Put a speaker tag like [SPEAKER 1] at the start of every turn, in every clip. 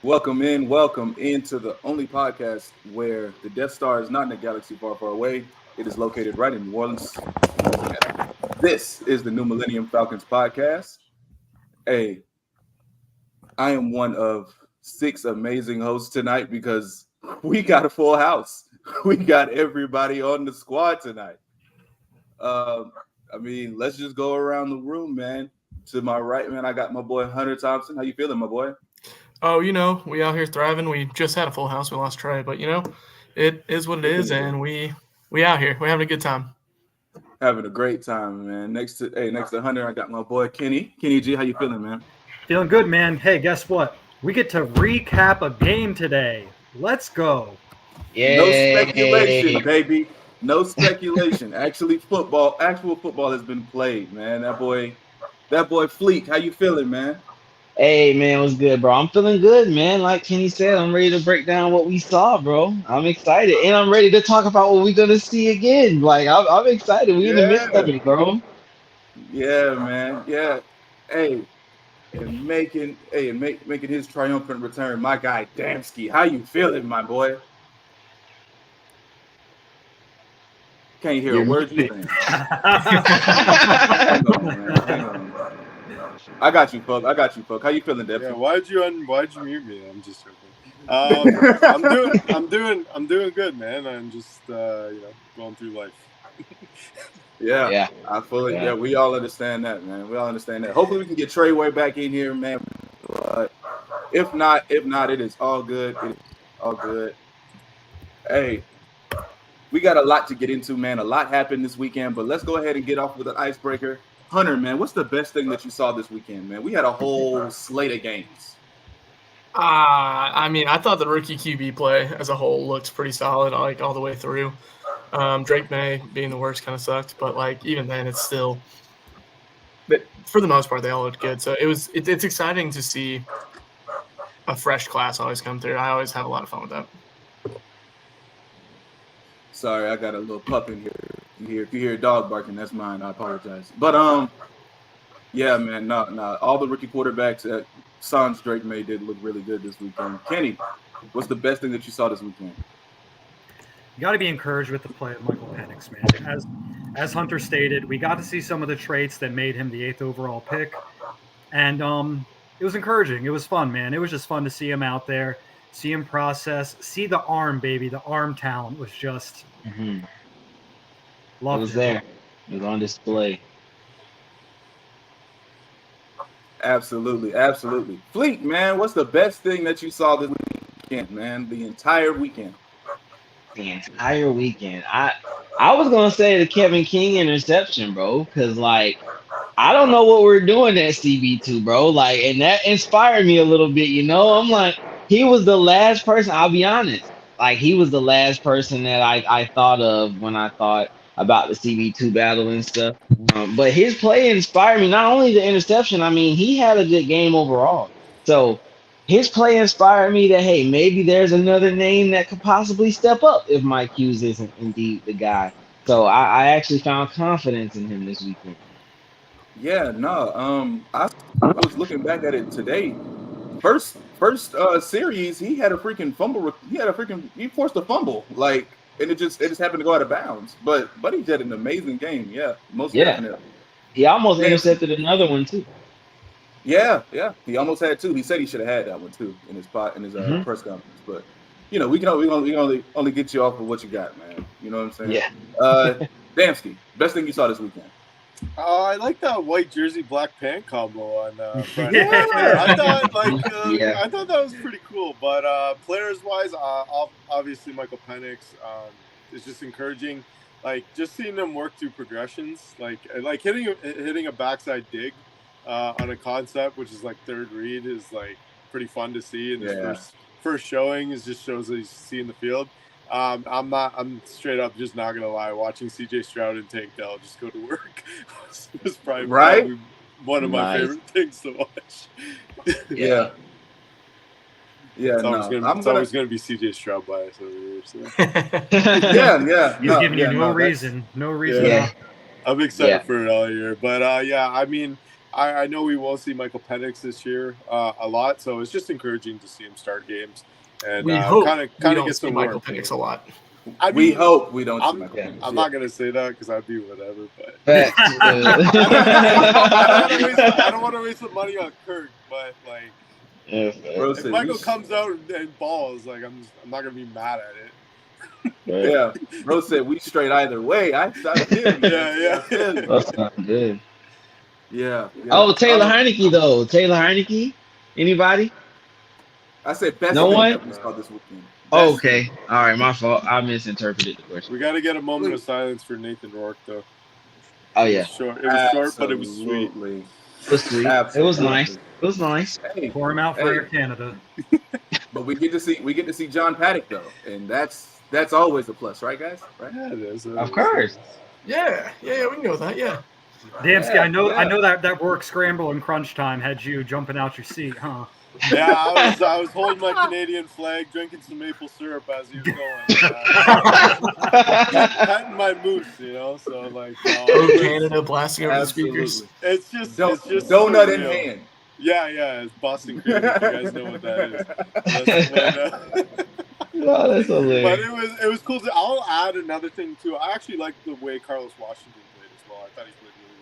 [SPEAKER 1] Welcome into the only podcast where the Death Star is not in a galaxy far, far away. It is located right in New Orleans, Louisiana. This is the New Millennium Falcons podcast. Hey, I am one of 6 amazing hosts tonight because we got a full house. We got everybody on the squad tonight. Let's just go around the room, man. To my right, man, I got my boy Hunter Thompson. How you feeling, my boy?
[SPEAKER 2] Oh, we out here thriving. We just had a full house. We lost Trey, but it is what it is, and we out here. We're having a good time.
[SPEAKER 1] Having a great time, man. Next to Hunter, I got my boy Kenny. Kenny G, how you feeling, man?
[SPEAKER 3] Feeling good, man. Hey, guess what? We get to recap a game today. Let's go.
[SPEAKER 1] Yay. No speculation, baby. No speculation. Actual football has been played, man. That boy Fleek, how you feeling, man?
[SPEAKER 4] Hey, man, what's good, bro? I'm feeling good, man. Like Kenny said, I'm ready to break down what we saw, bro. I'm excited, and I'm ready to talk about what we're gonna see again. Like, I'm excited. We're in the midst of it, bro.
[SPEAKER 1] Yeah, man. Yeah. Hey, and making his triumphant return, my guy Damski. How you feeling, my boy? Can't hear a word you saying. Hang on. I got you, folks. How you feeling, Deb?
[SPEAKER 5] Yeah, why'd you mute me? I'm just joking. I'm doing good, man. I'm just going through life.
[SPEAKER 1] Yeah. I fully we all understand that, man. We all understand that. Hopefully we can get Trey way back in here, man. If not, it is all good. It is all good. Hey, we got a lot to get into, man. A lot happened this weekend, but let's go ahead and get off with an icebreaker. Hunter, man, what's the best thing that you saw this weekend, man? We had a whole slate of games.
[SPEAKER 2] I thought the rookie QB play as a whole looked pretty solid, like all the way through. Drake May being the worst kind of sucked, but like even then, it's still. But for the most part, they all looked good. So it's exciting to see a fresh class always come through. I always have a lot of fun with that.
[SPEAKER 1] Sorry, I got a little pup in here. If you hear a dog barking, that's mine. I apologize. But yeah, man, no. All the rookie quarterbacks sans Drake May did look really good this weekend. Kenny, what's the best thing that you saw this weekend?
[SPEAKER 3] You got to be encouraged with the play of Michael Penix, man. As Hunter stated, we got to see some of the traits that made him the 8th overall pick, and it was encouraging. It was fun, man. It was just fun to see him out there, see him process, see the arm, baby. The arm talent was just loved
[SPEAKER 4] it. Was there. It was on display.
[SPEAKER 1] Absolutely. Fleek, man, what's the best thing that you saw this weekend, man? The entire weekend.
[SPEAKER 4] I was gonna say the Kevin King interception, bro, because like I don't know what we're doing at CB2, bro. Like, and that inspired me a little bit, I'm like, he was the last person, I'll be honest. Like, he was the last person that I thought of when I thought about the CB2 battle and stuff. But his play inspired me. Not only the interception, he had a good game overall. So his play inspired me that, hey, maybe there's another name that could possibly step up if Mike Hughes isn't indeed the guy. So I actually found confidence in him this weekend.
[SPEAKER 1] Yeah, no. I was looking back at it today. First series, he had a freaking fumble. He forced a fumble, like, and it just happened to go out of bounds. But he did an amazing game. Yeah, definitely.
[SPEAKER 4] He almost intercepted another one too.
[SPEAKER 1] Yeah. He almost had 2. He said he should have had that one too in his press conference. But we can only get you off of what you got, man. You know what I'm saying?
[SPEAKER 4] Yeah.
[SPEAKER 1] Damski, best thing you saw this weekend.
[SPEAKER 5] I like that white jersey black pant combo on Friday.
[SPEAKER 3] Yeah.
[SPEAKER 5] I thought that was pretty cool. But players wise, obviously Michael Penix is just encouraging. Like, just seeing them work through progressions, like hitting a backside dig on a concept, which is like third read, is like pretty fun to see. And his first showing just shows that he's seeing the field. I'm straight up just not gonna lie. Watching CJ Stroud and Tank Dell just go to work was probably one of my favorite things to watch.
[SPEAKER 1] Yeah.
[SPEAKER 5] It's always gonna be CJ Stroud bias over here. So.
[SPEAKER 1] yeah.
[SPEAKER 3] He's giving you no reason.
[SPEAKER 5] Yeah. I'm excited for it all year, but I know we will see Michael Penix this year a lot, so it's just encouraging to see him start games and
[SPEAKER 2] we hope
[SPEAKER 5] kind of get some
[SPEAKER 2] Michael
[SPEAKER 5] work.
[SPEAKER 2] Penix a lot.
[SPEAKER 1] We hope we don't see Michael Penix.
[SPEAKER 5] I'm not gonna say that because I'd be whatever, but I don't want to waste the money on Kirk, but like. If Michael comes out and balls, like I'm not gonna be mad at it.
[SPEAKER 1] Yeah, Bro said we straight either way. I feel you.
[SPEAKER 5] Yeah.
[SPEAKER 4] That's not good.
[SPEAKER 1] Yeah.
[SPEAKER 4] Oh, Taylor Heineke though. Taylor Heineke. Anybody?
[SPEAKER 1] I said best.
[SPEAKER 4] No one.
[SPEAKER 1] This weekend.
[SPEAKER 4] Oh, okay. All right, my fault. I misinterpreted the question.
[SPEAKER 5] We got to get a moment of silence for Nathan Rourke though.
[SPEAKER 4] Oh yeah.
[SPEAKER 5] It was short, but it was sweet.
[SPEAKER 4] It was sweet. Absolutely. It was nice. It was nice.
[SPEAKER 3] Hey, pour him out for Air Canada.
[SPEAKER 1] But we get to see John Paddock though, and that's always a plus, right, guys? Right?
[SPEAKER 5] Yeah, it is.
[SPEAKER 4] Of course.
[SPEAKER 2] Yeah, we can go with that. Yeah.
[SPEAKER 3] Damski, I know that work scramble and crunch time had you jumping out your seat, huh?
[SPEAKER 5] Yeah, I was holding my Canadian flag, drinking some maple syrup as he was going. Petting my moose, so like.
[SPEAKER 2] Canada blasting over the speakers.
[SPEAKER 5] It's just
[SPEAKER 1] donut in hand.
[SPEAKER 5] Yeah, it's Boston cream. If you guys know what that is.
[SPEAKER 4] Oh, that's hilarious.
[SPEAKER 5] But it was cool. I'll add another thing too. I actually like the way Carlos Washington played as well. I thought he played really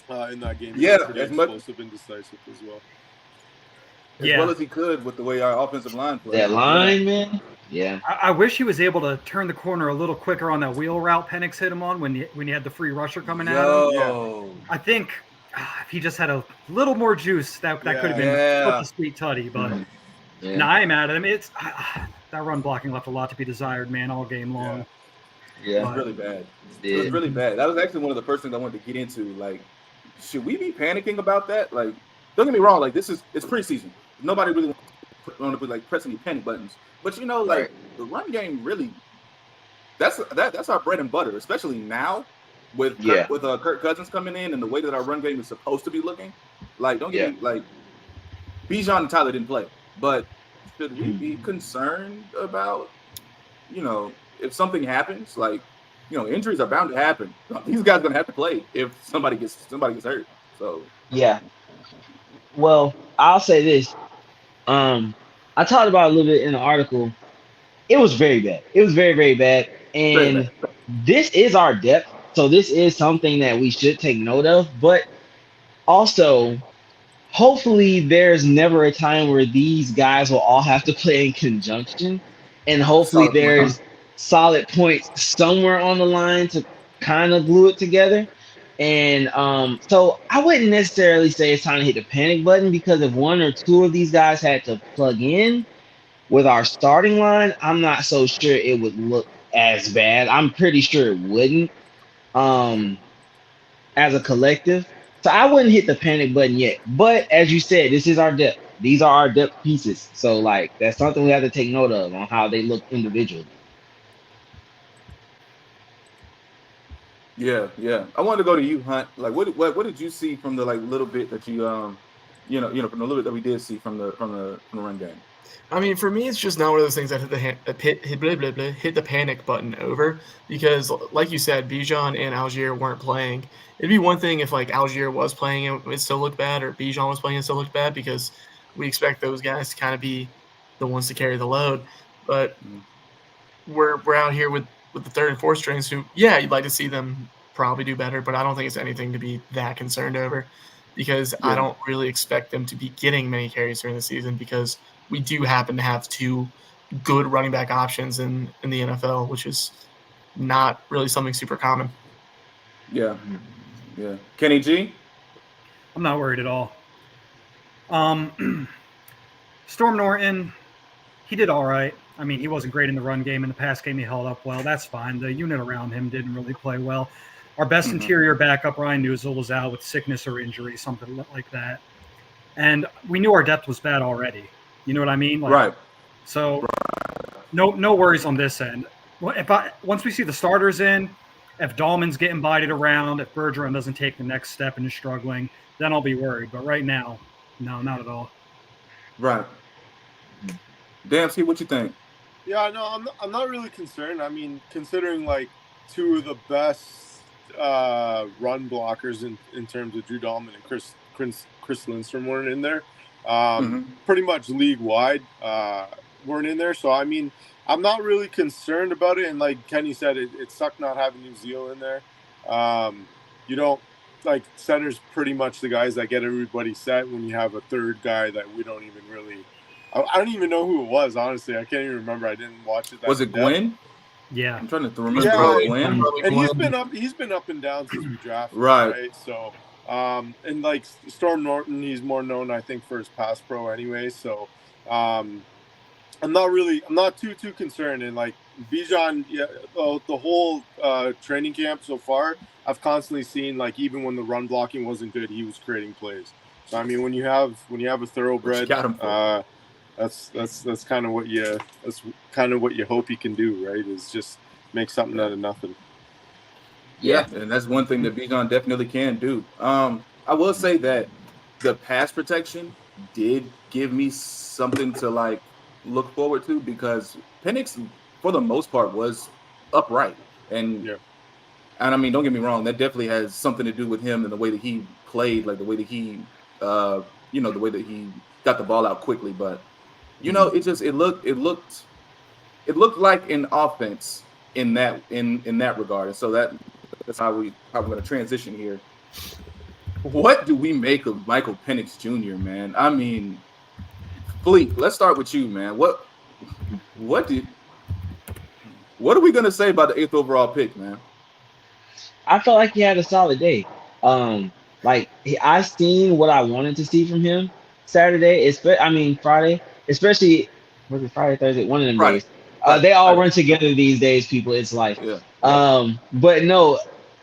[SPEAKER 5] well in that game.
[SPEAKER 1] Yeah,
[SPEAKER 5] as explosive and decisive as well.
[SPEAKER 1] As well as he could with the way our offensive line played.
[SPEAKER 4] That line, man. Yeah.
[SPEAKER 3] I wish he was able to turn the corner a little quicker on that wheel route Penix hit him on when he had the free rusher coming at him.
[SPEAKER 1] Yeah.
[SPEAKER 3] I think if he just had a little more juice, that could have been such a sweet tutty. But I ain't mad at him. It's that run blocking left a lot to be desired, man, all game long.
[SPEAKER 4] Yeah.
[SPEAKER 1] It was really bad. It was really bad. That was actually one of the first things I wanted to get into. Like, should we be panicking about that? Like, don't get me wrong. Like, it's preseason. Nobody really want to be like pressing any panic buttons. But the run game really, that's our bread and butter, especially now with Kirk Cousins coming in and the way that our run game is supposed to be looking. Like, don't get me, like, Bijan and Tyler didn't play, but should we be concerned about, if something happens? Like, injuries are bound to happen. These guys are gonna have to play if somebody gets hurt. So
[SPEAKER 4] yeah. Well, I'll say this. I talked about it a little bit in the article. It was very bad. It was very, very bad. And this is our depth. So this is something that we should take note of. But also, hopefully there's never a time where these guys will all have to play in conjunction. And hopefully there's solid points somewhere on the line to kind of glue it together. And so I wouldn't necessarily say it's time to hit the panic button, because if one or two of these guys had to plug in with our starting line, I'm not so sure it would look as bad. I'm pretty sure it wouldn't as a collective. So I wouldn't hit the panic button yet. But as you said, this is our depth. These are our depth pieces. So like that's something we have to take note of on how they look individually.
[SPEAKER 1] Yeah. I wanted to go to you, Hunt. Like, what did you see from the little bit that you from the little bit that we did see from the run game?
[SPEAKER 2] I mean, for me, it's just not one of those things that hit the panic button over, because, like you said, Bijan and Algier weren't playing. It'd be one thing if Algier was playing and it still looked bad, or Bijan was playing and still looked bad, because we expect those guys to kind of be the ones to carry the load. But we're out here with the third and fourth strings who, you'd like to see them probably do better, but I don't think it's anything to be that concerned over, because I don't really expect them to be getting many carries during the season, because we do happen to have two good running back options in the NFL, which is not really something super common.
[SPEAKER 1] Yeah. Kenny G?
[SPEAKER 3] I'm not worried at all. Storm Norton, he did all right. I mean, he wasn't great in the run game. In the pass game, he held up well. That's fine. The unit around him didn't really play well. Our best interior backup, Ryan Newsel, was out with sickness or injury, something like that. And we knew our depth was bad already. You know what I mean?
[SPEAKER 1] Right.
[SPEAKER 3] So no worries on this end. Once we see the starters in, if Dahlman's getting bodied around, if Bergeron doesn't take the next step and is struggling, then I'll be worried. But right now, no, not at all.
[SPEAKER 1] Right. Damski, what you think?
[SPEAKER 5] Yeah, no, I'm not really concerned. I mean, considering two of the best run blockers in terms of Drew Dalman and Chris Lindstrom weren't in there. Pretty much league wide weren't in there. So I mean, I'm not really concerned about it. And like Kenny said, it sucked not having Uziel in there. You don't like center's pretty much the guys that get everybody set when you have a third guy that we don't even really. I don't even know who it was. Honestly, I can't even remember. I didn't watch it.
[SPEAKER 1] Was it Gwen?
[SPEAKER 3] Yeah,
[SPEAKER 1] I'm trying to remember.
[SPEAKER 5] Yeah,
[SPEAKER 1] Gwen.
[SPEAKER 5] And he's been up and down since we drafted.
[SPEAKER 1] Right.
[SPEAKER 5] So, and like Storm Norton, he's more known, I think, for his pass pro anyway. So, I'm not too concerned. And like Bijan, the whole training camp so far, I've constantly seen like even when the run blocking wasn't good, he was creating plays. So I mean, when you have a thoroughbred, that's kind of what you hope he can do, right? Is just make something out of nothing.
[SPEAKER 1] Yeah, and that's one thing that Bijan definitely can do. I will say that the pass protection did give me something to like look forward to because Penix, for the most part, was upright, and I mean, don't get me wrong, that definitely has something to do with him and the way that he played, like the way that he, the way that he got the ball out quickly, but. You know, it looked like an offense in that regard. And so that's how we're going to transition here. What do we make of Michael Penix Jr., man? I mean, Fleek, let's start with you, man. What are we going to say about the 8th overall pick, man?
[SPEAKER 4] I felt like he had a solid day. I seen what I wanted to see from him Friday. Especially, was it Friday, Thursday? One of them days. They all run together these days, people. It's life.
[SPEAKER 1] Yeah.
[SPEAKER 4] But no,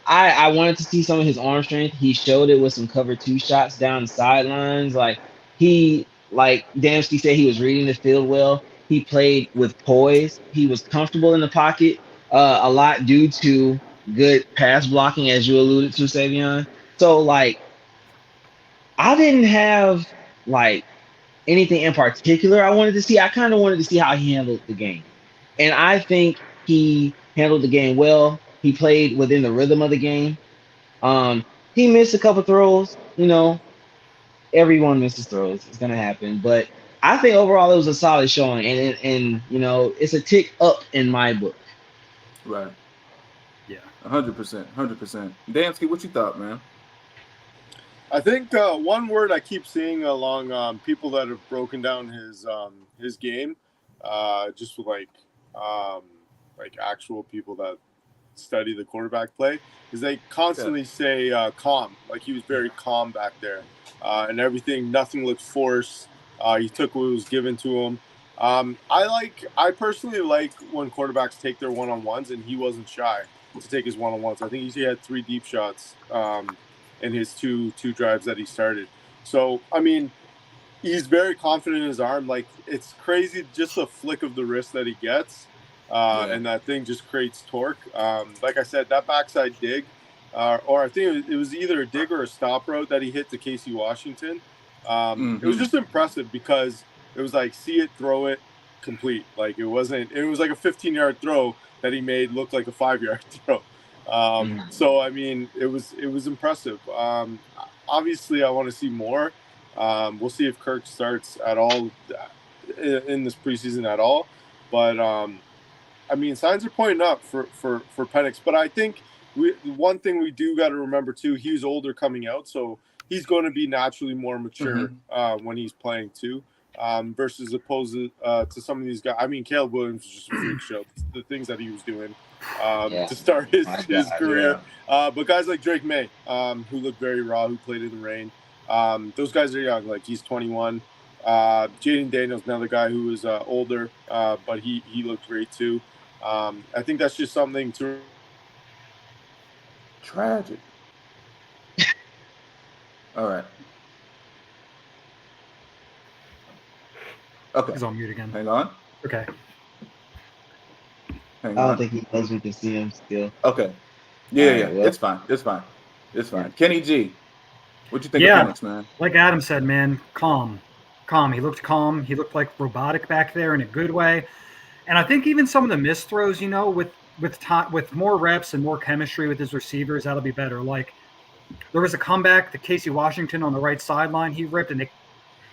[SPEAKER 4] I wanted to see some of his arm strength. He showed it with some cover 2 shots down the sidelines. Like Damski said, he was reading the field well. He played with poise. He was comfortable in the pocket, a lot due to good pass blocking, as you alluded to, Saivion. So like, I didn't have like anything in particular I wanted to see. I kind of wanted to see how he handled the game. And I think he handled the game well. He played within the rhythm of the game. He missed a couple throws. You know, everyone misses throws. It's going to happen. But I think overall it was a solid showing. And you know, it's a tick up in my book.
[SPEAKER 1] Right.
[SPEAKER 3] Yeah.
[SPEAKER 1] 100%. 100%. Damski, what you thought, man?
[SPEAKER 5] I think one word I keep seeing along people that have broken down his game, just with like actual people that study the quarterback play, is they constantly say calm. Like he was very calm back there, and everything. Nothing looked forced. He took what was given to him. I personally like when quarterbacks take their one-on-ones, and he wasn't shy to take his one-on-ones. I think he had 3 deep shots. In his two drives that he started. So, I mean, he's very confident in his arm. Like, it's crazy just the flick of the wrist that he gets. And that thing just creates torque. Like I said, that backside dig, or I think it was either a dig or a stop route that he hit to Casey Washington. It was just impressive because it was like, see it, throw it, complete. Like, it was like a 15-yard throw that he made look like a 5-yard throw. So I mean, it was impressive. Obviously, I want to see more. We'll see if Kirk starts at all in this preseason at all. But I mean, signs are pointing up for Penix. But I think one thing we do got to remember too, he's older coming out, so he's going to be naturally more mature when he's playing too. Versus opposed to some of these guys. I mean, Caleb Williams was just a freak show. The things that he was doing to start his career. Yeah. But guys like Drake May, who looked very raw, who played in the rain, those guys are young. Like, he's 21. Jaden Daniels, another guy who was older, but he looked great too. I think that's just something to...
[SPEAKER 1] Tragic. All right. Okay.
[SPEAKER 3] He's on mute again.
[SPEAKER 1] Hang on.
[SPEAKER 3] Okay.
[SPEAKER 4] I don't think he knows we can see him still.
[SPEAKER 1] Okay. Yeah. Well. It's fine. Kenny G, what you think of Penix, man?
[SPEAKER 3] Like Adam said, man, calm. He looked calm. He looked like robotic back there in a good way. And I think even some of the missed throws, you know, with with more reps and more chemistry with his receivers, that'll be better. Like there was a comeback to Casey Washington on the right sideline. He ripped and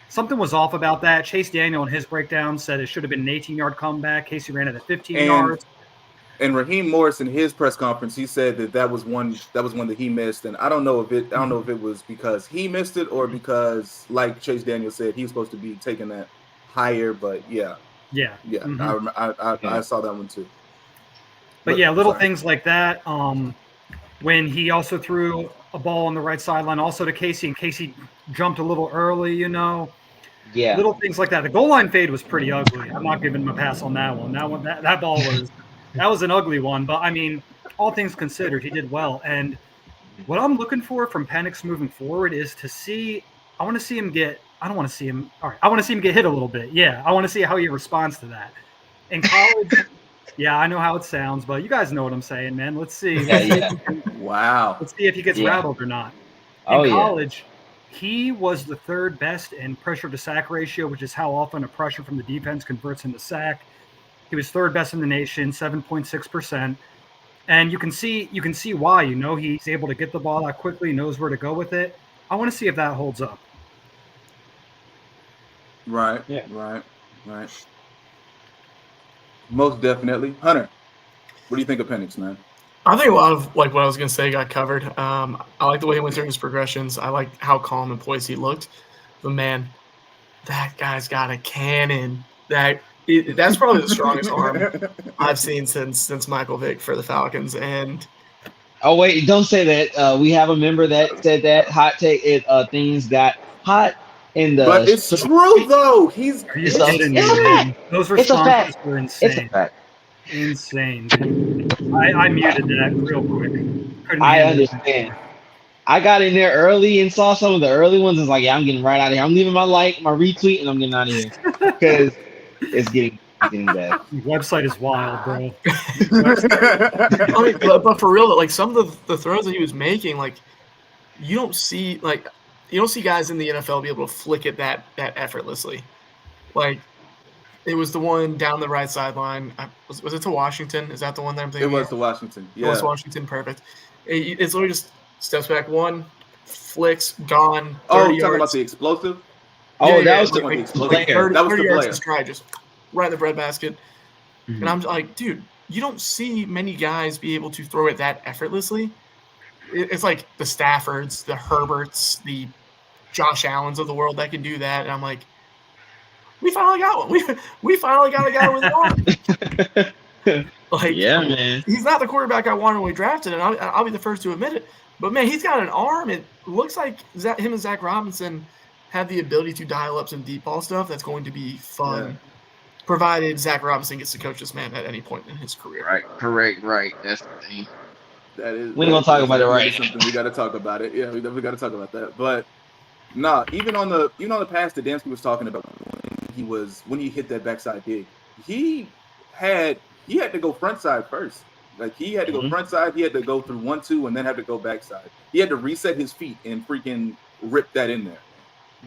[SPEAKER 3] something was off about that. Chase Daniel in his breakdown said it should have been an 18-yard comeback. Casey ran it at 15 yards.
[SPEAKER 1] And Raheem Morris in his press conference, he said that was one that he missed, and I don't know if it was because he missed it or because, like Chase Daniel said, he was supposed to be taking that higher. But yeah. Mm-hmm. I saw that one too.
[SPEAKER 3] But yeah, little things like that. When he also threw a ball on the right sideline, also to Casey, and Casey jumped a little early,
[SPEAKER 4] Yeah.
[SPEAKER 3] Little things like that. The goal line fade was pretty ugly. I'm not giving him a pass on that one. That ball was. That was an ugly one, but I mean, all things considered, he did well. And what I'm looking for from Penix moving forward is to see. I want to see him get. I don't want to see him. All right, I want to see him get hit a little bit. Yeah, I want to see how he responds to that. In college, yeah, I know how it sounds, but you guys know what I'm saying, man. Let's see.
[SPEAKER 1] Wow.
[SPEAKER 3] Let's see if he gets rattled or not. In college, he was the third best in pressure to sack ratio, which is how often a pressure from the defense converts into sack. He was third best in the nation, 7.6%. And you can see why. He's able to get the ball out quickly, knows where to go with it. I want to see if that holds up.
[SPEAKER 1] Right. Yeah. Right. Most definitely. Hunter, what do you think of Penix, man?
[SPEAKER 2] I think a lot of what I was going to say got covered. I like the way he went through his progressions. I like how calm and poised he looked. But man, that guy's got a cannon. That's probably the strongest arm I've seen since Michael Vick for the Falcons. And
[SPEAKER 4] oh wait, don't say that. We have a member that said that hot take. Things got hot in the.
[SPEAKER 1] But it's true though.
[SPEAKER 3] Those responses were insane.
[SPEAKER 4] It's a fact.
[SPEAKER 3] Insane. I muted that real quick.
[SPEAKER 4] I understand. I got in there early and saw some of the early ones. And was like, yeah, I'm getting right out of here. I'm leaving my retweet, and I'm getting out of here because. It's getting bad.
[SPEAKER 3] The website is wild, bro.
[SPEAKER 2] I mean, but for real, like some of the throws that he was making, like you don't see guys in the NFL be able to flick it that effortlessly. Like it was the one down the right sideline. Was it to Washington? Is that the one that I'm thinking?
[SPEAKER 1] It was to Washington. Yeah,
[SPEAKER 2] it was Washington. Perfect. It's literally just steps back one, flicks, gone.
[SPEAKER 1] Oh, you're talking about the explosive.
[SPEAKER 4] That was the player.
[SPEAKER 1] That was the player.
[SPEAKER 2] Stride, just right in the breadbasket. Mm-hmm. And I'm like, dude, you don't see many guys be able to throw it that effortlessly. It's like the Staffords, the Herberts, the Josh Allens of the world that can do that. And I'm like, we finally got one. We finally got a guy with an arm. Like,
[SPEAKER 4] yeah, man.
[SPEAKER 2] He's not the quarterback I wanted when we drafted, and I'll be the first to admit it. But man, he's got an arm. It looks like him and Zach Robinson have the ability to dial up some deep ball stuff that's going to be fun, provided Zach Robinson gets to coach this man at any point in his career.
[SPEAKER 4] Right, correct, right. That's the thing.
[SPEAKER 1] That is.
[SPEAKER 4] We're gonna talk about it, right?
[SPEAKER 1] Something we got to talk about it. Yeah, we got to talk about that. But even on the pass that Damski was talking about when he hit that backside dig, he had to go front side first. Like he had to go front side. He had to go through 1-2 and then had to go backside. He had to reset his feet and freaking rip that in there.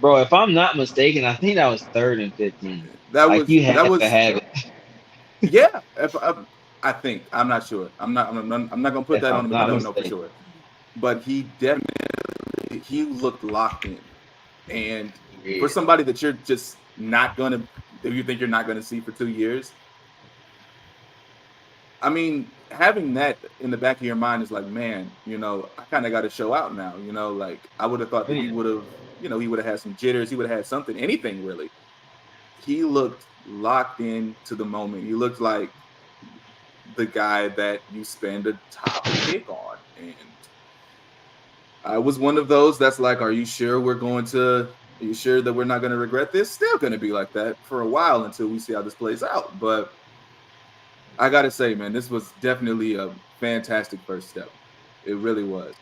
[SPEAKER 4] Bro, if I'm not mistaken, I think that was 3rd and 15.
[SPEAKER 1] That was
[SPEAKER 4] to have it.
[SPEAKER 1] Yeah, I think. I'm not sure. I'm not gonna put that on him. I don't know for sure. But he looked locked in, and for somebody that you're just not gonna, if you think you're not gonna see for 2 years, I mean, having that in the back of your mind is like, man, I kind of got to show out now. Like I would have thought that he would have. He would have had some jitters. He would have had something, anything really. He looked locked in to the moment. He looked like the guy that you spend a top pick on. And I was one of those that's like, are you sure that we're not going to regret this? Still going to be like that for a while until we see how this plays out. But I got to say, man, this was definitely a fantastic first step. It really was.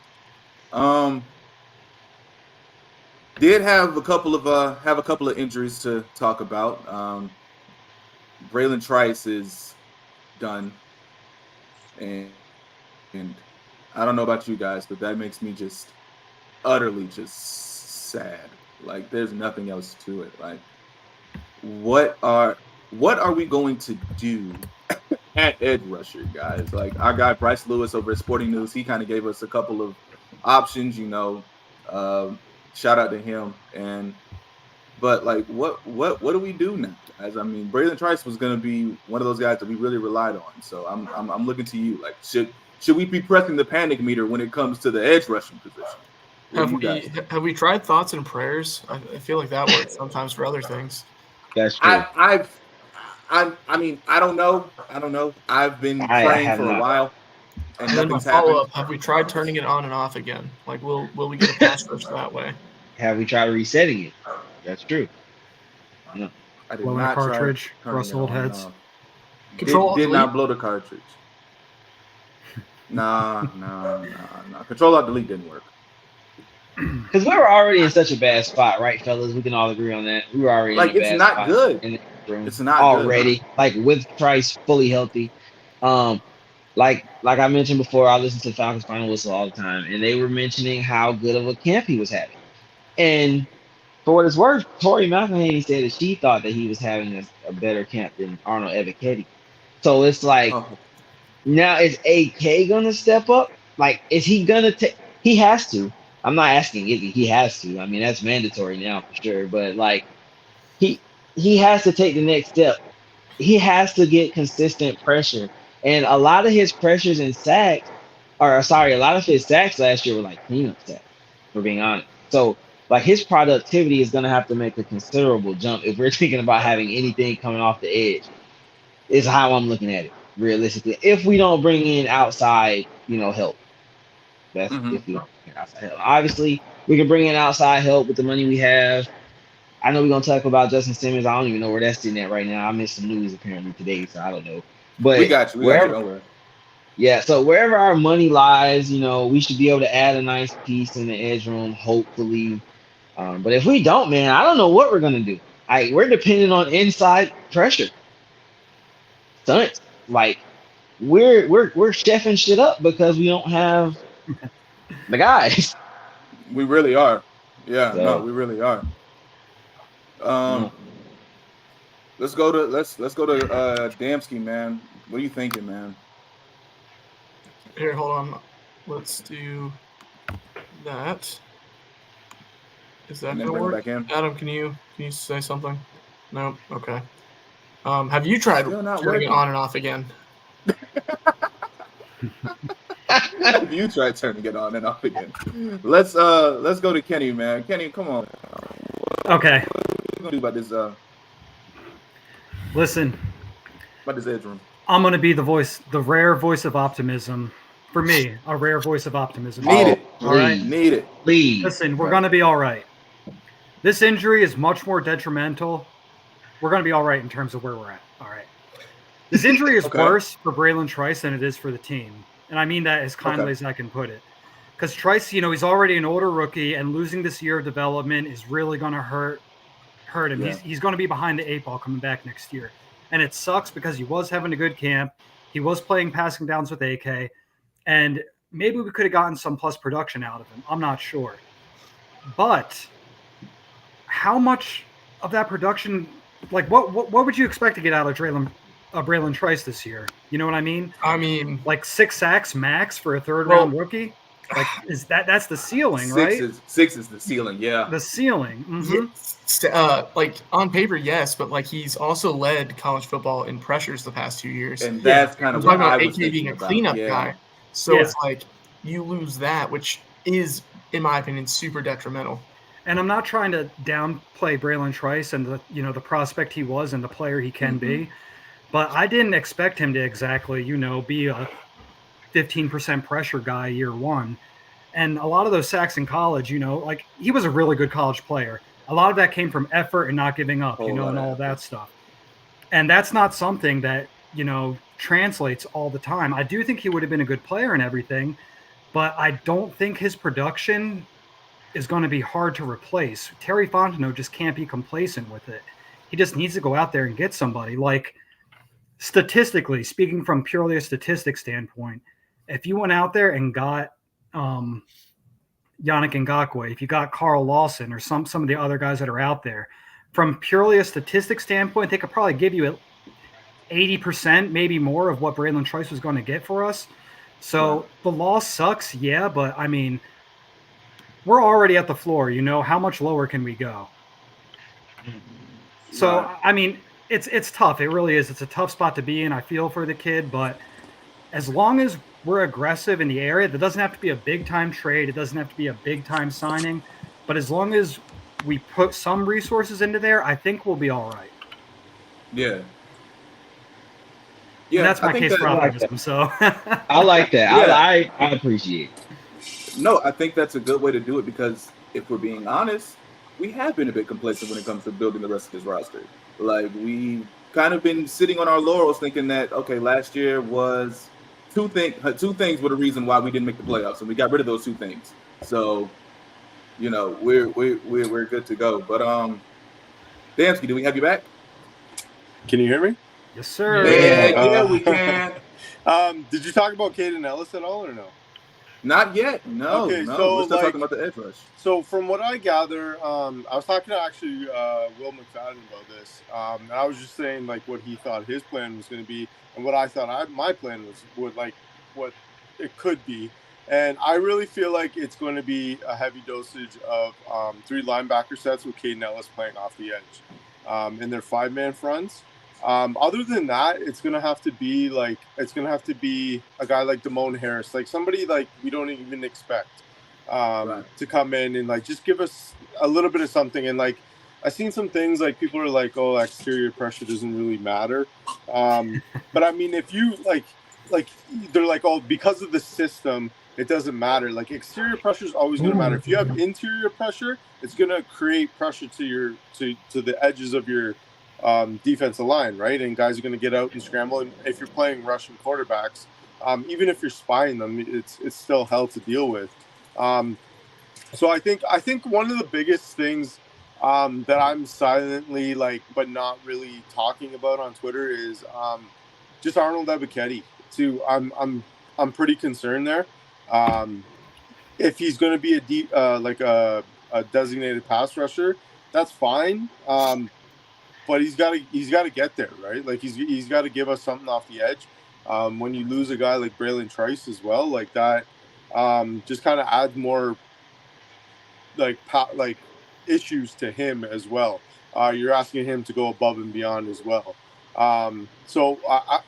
[SPEAKER 1] Did have a couple of injuries to talk about. Braylon Trice is done, and I don't know about you guys, but that makes me just utterly just sad. Like there's nothing else to it. Like what are we going to do edge rusher, guys. Like our guy Bryce Lewis over at Sporting News, he kind of gave us a couple of options. Shout out to him. But like, what do we do now, guys? I mean, Braylon Trice was going to be one of those guys that we really relied on. So I'm looking to you. Like, should we be pressing the panic meter when it comes to the edge rushing position?
[SPEAKER 2] Have we tried thoughts and prayers? I feel like that works sometimes for other things.
[SPEAKER 4] That's true.
[SPEAKER 1] I mean, I don't know. I've been praying for a while, and
[SPEAKER 2] then
[SPEAKER 1] nothing's
[SPEAKER 2] follow up. Have we tried turning it on and off again? Like, will we get a pass rush that way?
[SPEAKER 4] Have we tried resetting it? That's true.
[SPEAKER 1] No. I did
[SPEAKER 3] Blowing
[SPEAKER 1] not
[SPEAKER 3] a cartridge across old heads.
[SPEAKER 1] Did not blow the cartridge. Nah. Control Alt Delete didn't work.
[SPEAKER 4] Because we were already in such a bad spot, right, fellas? We can all agree on that. We were already
[SPEAKER 1] like,
[SPEAKER 4] in a bad spot.
[SPEAKER 1] It's not good. It's not
[SPEAKER 4] already
[SPEAKER 1] good.
[SPEAKER 4] Like with Trice fully healthy. Like I mentioned before, I listen to Falcons Final Whistle all the time, and they were mentioning how good of a camp he was having. And for what it's worth, Tori McElhaney said that she thought that he was having a better camp than Arnold Ebiketie. So it's like, now is AK gonna step up? Like, is he gonna take? He has to. I'm not asking if he has to. I mean, that's mandatory now for sure. But like, he has to take the next step. He has to get consistent pressure. And a lot of his pressures and sacks, a lot of his sacks last year were like cleanup sacks, for being honest. So like his productivity is going to have to make a considerable jump if we're thinking about having anything coming off the edge, is how I'm looking at it, realistically. If we don't bring in outside, help. That's if we don't bring in outside help. Obviously, we can bring in outside help with the money we have. I know we're going to talk about Justin Simmons. I don't even know where that's sitting at right now. I missed some news apparently today, so I don't know. But
[SPEAKER 1] we got you.
[SPEAKER 4] Yeah, so wherever our money lies, we should be able to add a nice piece in the edge room, hopefully. But if we don't, man, I don't know what we're gonna do. We're dependent on inside pressure. Stunts. Like we're chefing shit up because we don't have the guys.
[SPEAKER 1] We really are. Yeah, so, no, we really are. Let's go to Damski, man. What are you thinking, man?
[SPEAKER 2] Here, hold on. Let's do that. Is that gonna work? Back in. Adam, can you say something? No? Okay. Have you tried turning it on and off again?
[SPEAKER 1] Have you tried turning it on and off again? Let's go to Kenny, man. Kenny, come on.
[SPEAKER 3] Okay.
[SPEAKER 1] What are you gonna do about this?
[SPEAKER 3] Listen.
[SPEAKER 1] About this edge room.
[SPEAKER 3] I'm gonna be the rare voice of optimism. For me, a rare voice of optimism.
[SPEAKER 1] Need it.
[SPEAKER 3] All right.
[SPEAKER 1] Need it.
[SPEAKER 4] Please.
[SPEAKER 3] Listen, we're gonna be all right. This injury is much more detrimental. We're gonna be all right in terms of where we're at. All right. This injury is worse for Braylon Trice than it is for the team, and I mean that as kindly as I can put it. Because Trice, he's already an older rookie, and losing this year of development is really gonna hurt him. Yeah. He's gonna be behind the 8 ball coming back next year. And it sucks because he was having a good camp. He was playing passing downs with AK. And maybe we could have gotten some plus production out of him. I'm not sure. But how much of that production, like what would you expect to get out of Braylon Trice this year? You know what I mean?
[SPEAKER 2] I mean,
[SPEAKER 3] like 6 sacks max for a third-round rookie? Like, that's the ceiling, right?
[SPEAKER 1] 6 is the ceiling, yeah.
[SPEAKER 3] The ceiling. Mm-hmm.
[SPEAKER 2] Like on paper, yes, but like he's also led college football in pressures the past 2 years,
[SPEAKER 1] and that's kind of what I was thinking
[SPEAKER 2] being a cleanup guy. So it's like you lose that, which is, in my opinion, super detrimental.
[SPEAKER 3] And I'm not trying to downplay Braylon Trice and the prospect he was and the player he can be, but I didn't expect him to exactly be a 15% pressure guy year one. And a lot of those sacks in college, like he was a really good college player. A lot of that came from effort and not giving up, and all that stuff. And that's not something that, translates all the time. I do think he would have been a good player and everything, but I don't think his production is going to be hard to replace. Terry Fontenot just can't be complacent with it. He just needs to go out there and get somebody. Like, statistically, speaking from purely a statistics standpoint, if you went out there and got Yannick Ngakoue, if you got Carl Lawson or some of the other guys that are out there, from purely a statistics standpoint, they could probably give you 80%, maybe more of what Braylon Trice was going to get for us. So the loss sucks, yeah, but I mean, we're already at the floor. How much lower can we go? So I mean, it's tough. It really is. It's a tough spot to be in. I feel for the kid, but as long as we're aggressive in the area, that doesn't have to be a big time trade. It doesn't have to be a big time signing, but as long as we put some resources into there, I think we'll be all right.
[SPEAKER 1] Yeah.
[SPEAKER 3] Yeah, and that's my case for optimism. So
[SPEAKER 4] I like that. Yeah. I appreciate it.
[SPEAKER 1] No, I think that's a good way to do it because if we're being honest, we have been a bit complacent when it comes to building the rest of this roster. Like we kind of been sitting on our laurels thinking that, okay, last year was two things were the reason why we didn't make the playoffs, and we got rid of those two things. So, we're good to go. But Damski, do we have you back?
[SPEAKER 5] Can you hear me?
[SPEAKER 3] Yes, sir.
[SPEAKER 1] Yeah, we can.
[SPEAKER 5] Did you talk about Caden Ellis at all or no?
[SPEAKER 1] Not yet. No.
[SPEAKER 5] Okay,
[SPEAKER 1] no.
[SPEAKER 5] so
[SPEAKER 1] we're still talking about the edge rush.
[SPEAKER 5] So from what I gather, I was talking to actually Will McFadden about this, and I was just saying like what he thought his plan was going to be, and what I thought my plan what it could be. And I really feel like it's going to be a heavy dosage of 3 linebacker sets with Caden Ellis playing off the edge in their 5-man fronts. Other than that, it's gonna have to be a guy like Damone Harris, like somebody like we don't even expect to come in and like just give us a little bit of something. And like I've seen some things like people are like, oh, exterior pressure doesn't really matter. But I mean, if you like they're like, oh, because of the system, it doesn't matter. Like exterior pressure is always gonna matter. If you have interior pressure, it's gonna create pressure to the edges of your defensive line, right? And guys are going to get out and scramble. And if you're playing Russian quarterbacks, even if you're spying them, it's still hell to deal with. So I think one of the biggest things that I'm silently but not really talking about on Twitter is just Arnold Ebiketie too. I'm pretty concerned there. If he's going to be a designated pass rusher, that's fine. But he's got to get there, right? Like he's got to give us something off the edge. When you lose a guy like Braylon Trice as well, like that, just kind of adds more like issues to him as well. You're asking him to go above and beyond as well. So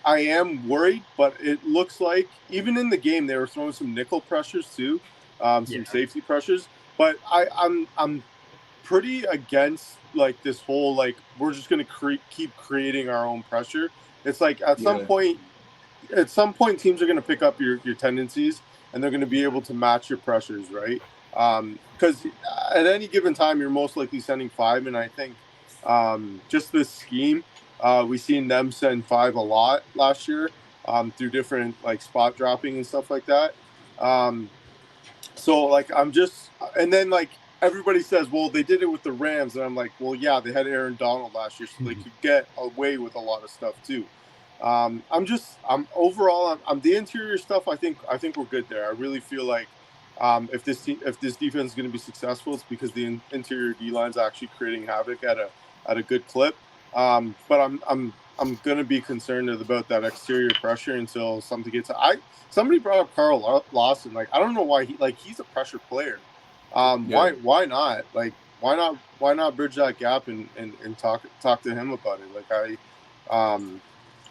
[SPEAKER 5] I am worried, but it looks like even in the game they were throwing some nickel pressures too, some safety pressures. But I'm pretty against like this whole like we're just going to keep creating our own pressure. It's like at some point teams are going to pick up your tendencies and they're going to be able to match your pressures, right? Because at any given time you're most likely sending 5, and I think just this scheme we've seen them send 5 a lot last year through different like spot dropping and stuff like that. So like I'm just, and then like everybody says, well, they did it with the Rams. And I'm like, well, yeah, they had Aaron Donald last year, so they could get away with a lot of stuff too. I'm overall the interior stuff. I think we're good there. I really feel like if this defense is going to be successful, it's because the interior D line's actually creating havoc at a good clip. But I'm going to be concerned about that exterior pressure until something gets. Somebody brought up Carl Lawson. Like I don't know why he's a pressure player. Why not? Like why not bridge that gap and talk to him about it? Like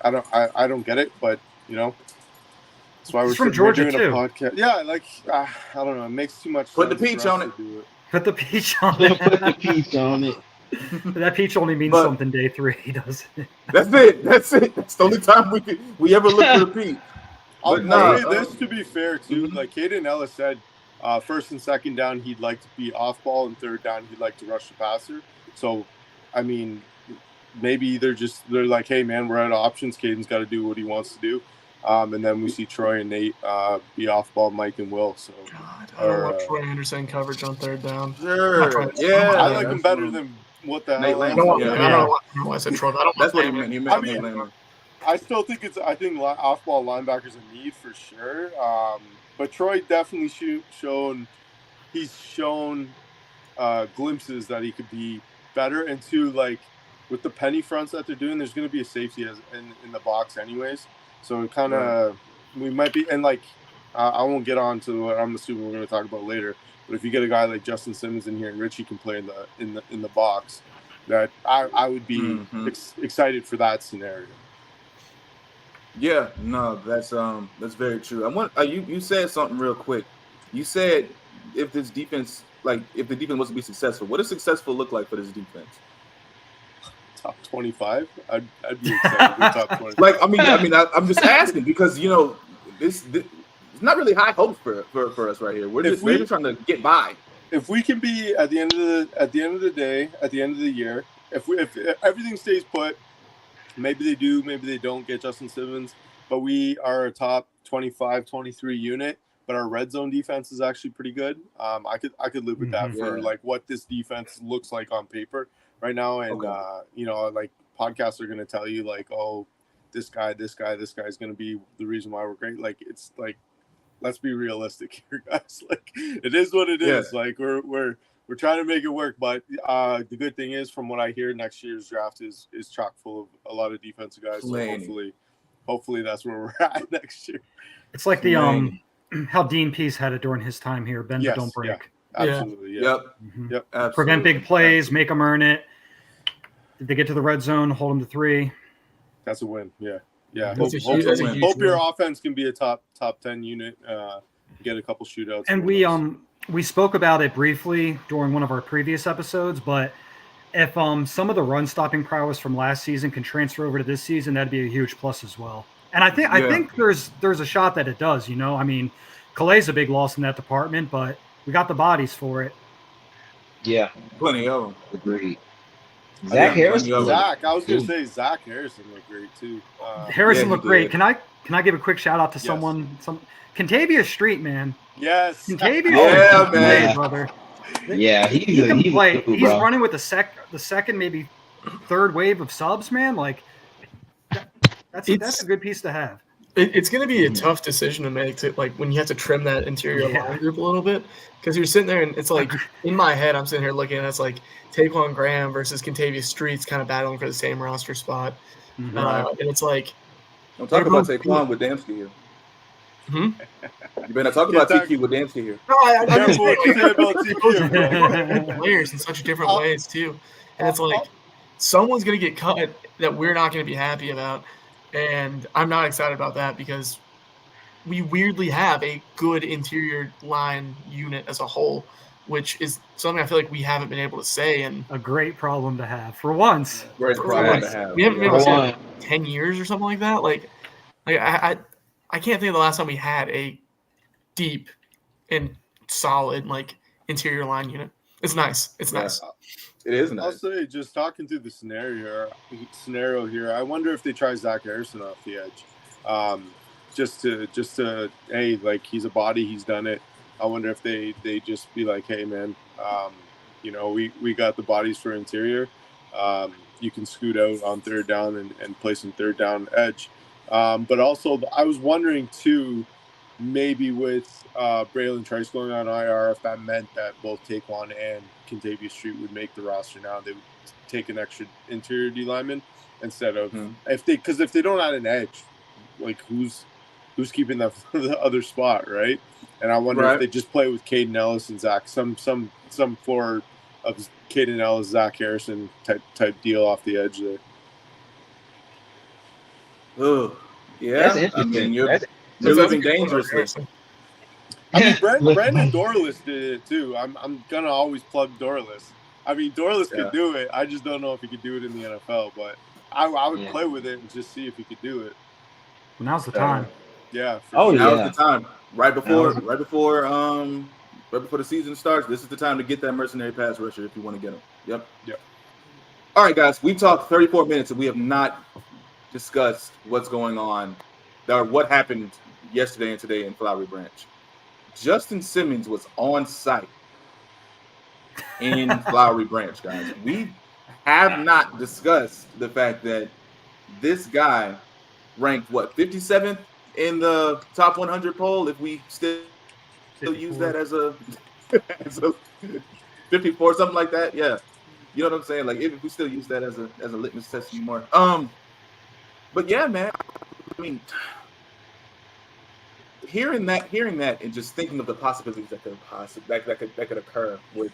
[SPEAKER 5] I don't get it, but that's why we're doing a podcast. Yeah, like I don't know, it makes too much sense.
[SPEAKER 1] Put the peach on it.
[SPEAKER 3] Put the peach on it.
[SPEAKER 4] Put the peach on it.
[SPEAKER 3] That peach only means something day 3, doesn't it?
[SPEAKER 1] That's it. That's the only time we ever look for the peach.
[SPEAKER 5] I'll say this to be fair too. Mm-hmm. Like Caden Ellis said, first and second down he'd like to be off ball, and third down he'd like to rush the passer. So, I mean, maybe they're like, hey man, we're out of options. Caden's got to do what he wants to do. And then we see Troy and Nate be off ball, Mike and Will. So
[SPEAKER 2] God, I don't want Troy Anderson coverage on third down.
[SPEAKER 1] Sure. Yeah,
[SPEAKER 5] I like him better than what the
[SPEAKER 1] Nate
[SPEAKER 5] hell.
[SPEAKER 1] I don't know
[SPEAKER 2] why I said Troy.
[SPEAKER 1] That's what he meant. He meant Nate Landry.
[SPEAKER 5] I still think off ball linebackers a need for sure. But Troy definitely shown glimpses that he could be better. And two, like with the penny fronts that they're doing, there's going to be a safety in the box anyways. So it kind of we might be, and like I won't get on to what I'm assuming we're going to talk about later. But if you get a guy like Justin Simmons in here and Richie can play in the box, that I would be excited for that scenario.
[SPEAKER 1] Yeah, no, that's very true. I want you said something real quick. You said if this defense, like if the defense was to be successful, what does successful look like for this defense?
[SPEAKER 5] Top 25? I'd be excited for top 25.
[SPEAKER 1] Like I'm just asking because this it's not really high hopes for us right here. We're just trying to get by.
[SPEAKER 5] If we can be at the end of the day, at the end of the year, if everything stays put, maybe they do, maybe they don't get Justin Simmons, but we are a top 25, 23 unit, but our red zone defense is actually pretty good. I could live with that for like what this defense looks like on paper right now. And like podcasts are going to tell you like, oh, this guy is going to be the reason why we're great. Like, it's like, let's be realistic here, guys. Like, it is what it is. Like, we're trying to make it work, but the good thing is, from what I hear, next year's draft is chock full of a lot of defensive guys. So hopefully that's where we're at next year.
[SPEAKER 3] It's like the how Dean Pease had it during his time here. Bend but don't break.
[SPEAKER 5] Yeah, absolutely. Yeah.
[SPEAKER 1] Yep.
[SPEAKER 5] Mm-hmm. Yep.
[SPEAKER 1] Absolutely.
[SPEAKER 3] Prevent big plays, make them earn it. If they get to the red zone, hold them to 3.
[SPEAKER 5] That's a win. Yeah. Yeah.
[SPEAKER 2] Hope
[SPEAKER 5] your offense can be a top 10 unit. Get a couple shootouts.
[SPEAKER 3] And we spoke about it briefly during one of our previous episodes, but if some of the run stopping prowess from last season can transfer over to this season, that'd be a huge plus as well. And I think there's a shot that it does. I mean, Calay's a big loss in that department, but we got the bodies for it.
[SPEAKER 4] Yeah,
[SPEAKER 1] plenty of them.
[SPEAKER 4] Agreed. Zach Harrison.
[SPEAKER 5] I was going to say Zach Harrison looked great too.
[SPEAKER 3] Harrison looked great. Can I give a quick shout out to someone? Contavious Street, man.
[SPEAKER 5] Yes.
[SPEAKER 3] Contavious.
[SPEAKER 1] Man,
[SPEAKER 3] brother.
[SPEAKER 4] Yeah,
[SPEAKER 3] he can play. He's running with the second, maybe third wave of subs, man. Like that's a good piece to have.
[SPEAKER 2] It's going to be a tough decision to make, like when you have to trim that interior line group a little bit, because you're sitting there and it's like in my head I'm sitting here looking at it's like Taquan Graham versus Contavious Streets kind of battling for the same roster spot, and it's like
[SPEAKER 1] don't talk about Taquan with Damski here. You better talk about TQ with Damski here.
[SPEAKER 2] No, I just about players in such different ways too, and it's like someone's going to get cut that we're not going to be happy about. And I'm not excited about that because we weirdly have a good interior line unit as a whole, which is something I feel like we haven't been able to say. And
[SPEAKER 3] a great problem to have for once.
[SPEAKER 1] Great problem to have.
[SPEAKER 2] We haven't been able to say 10 years or something like that. Like I can't think of the last time we had a deep and solid like interior line unit. It's nice. It's nice.
[SPEAKER 1] It is nice.
[SPEAKER 5] I'll say, just talking through the scenario here, I wonder if they try Zach Harrison off the edge, just to hey, like he's a body, he's done it. I wonder if they just be like, hey man, we got the bodies for interior. You can scoot out on third down and play some third down edge. But also, I was wondering too, maybe with Braylon Trice going on IR, if that meant that both Taquan and Contavious Street would make the roster now, they would take an extra interior D lineman instead of if they don't add an edge, like who's keeping the other spot, right? And I wonder if they just play with Caden Ellis and Zach, some floor of Caden Ellis, Zach Harrison type deal off the edge there.
[SPEAKER 1] Oh, yeah.
[SPEAKER 4] That's interesting.
[SPEAKER 1] I mean, you're living dangerously.
[SPEAKER 5] I mean, Brandon Dorless did it too. I'm gonna always plug Dorless. I mean, Dorless could do it. I just don't know if he could do it in the NFL. But I would play with it and just see if he could do it.
[SPEAKER 3] Now's the time.
[SPEAKER 5] Yeah.
[SPEAKER 1] Now's the time. Right before the season starts, this is the time to get that mercenary pass rusher if you want to get him. Yep. All right, guys. We talked 34 minutes and we have not discussed what's going on, or what happened yesterday and today in Flowery Branch. Justin Simmons was on site in Flowery Branch, guys. We have not discussed the fact that this guy ranked 57th in the top 100 poll. If we still use that as a 54, something like that, yeah. You know what I'm saying? Like if we still use that as a litmus test anymore. But yeah, man. I mean, hearing that, and just thinking of the possibilities that could occur with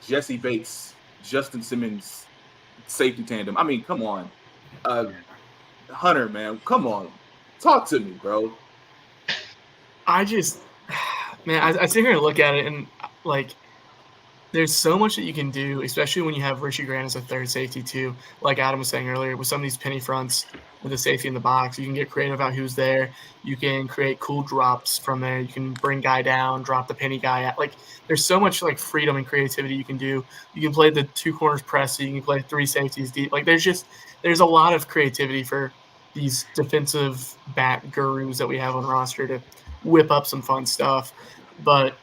[SPEAKER 1] Jesse Bates, Justin Simmons safety tandem. I mean, come on, Hunter, man, come on, talk to me, bro.
[SPEAKER 2] I sit here and look at it, and like, there's so much that you can do, especially when you have Richie Grant as a third safety too. Like Adam was saying earlier, with some of these penny fronts with the safety in the box, you can get creative about who's there. You can create cool drops from there. You can bring guy down, drop the penny guy out. Like, there's so much like freedom and creativity you can do. You can play the two corners press, so you can play three safeties deep. Like, there's a lot of creativity for these defensive back gurus that we have on roster to whip up some fun stuff. But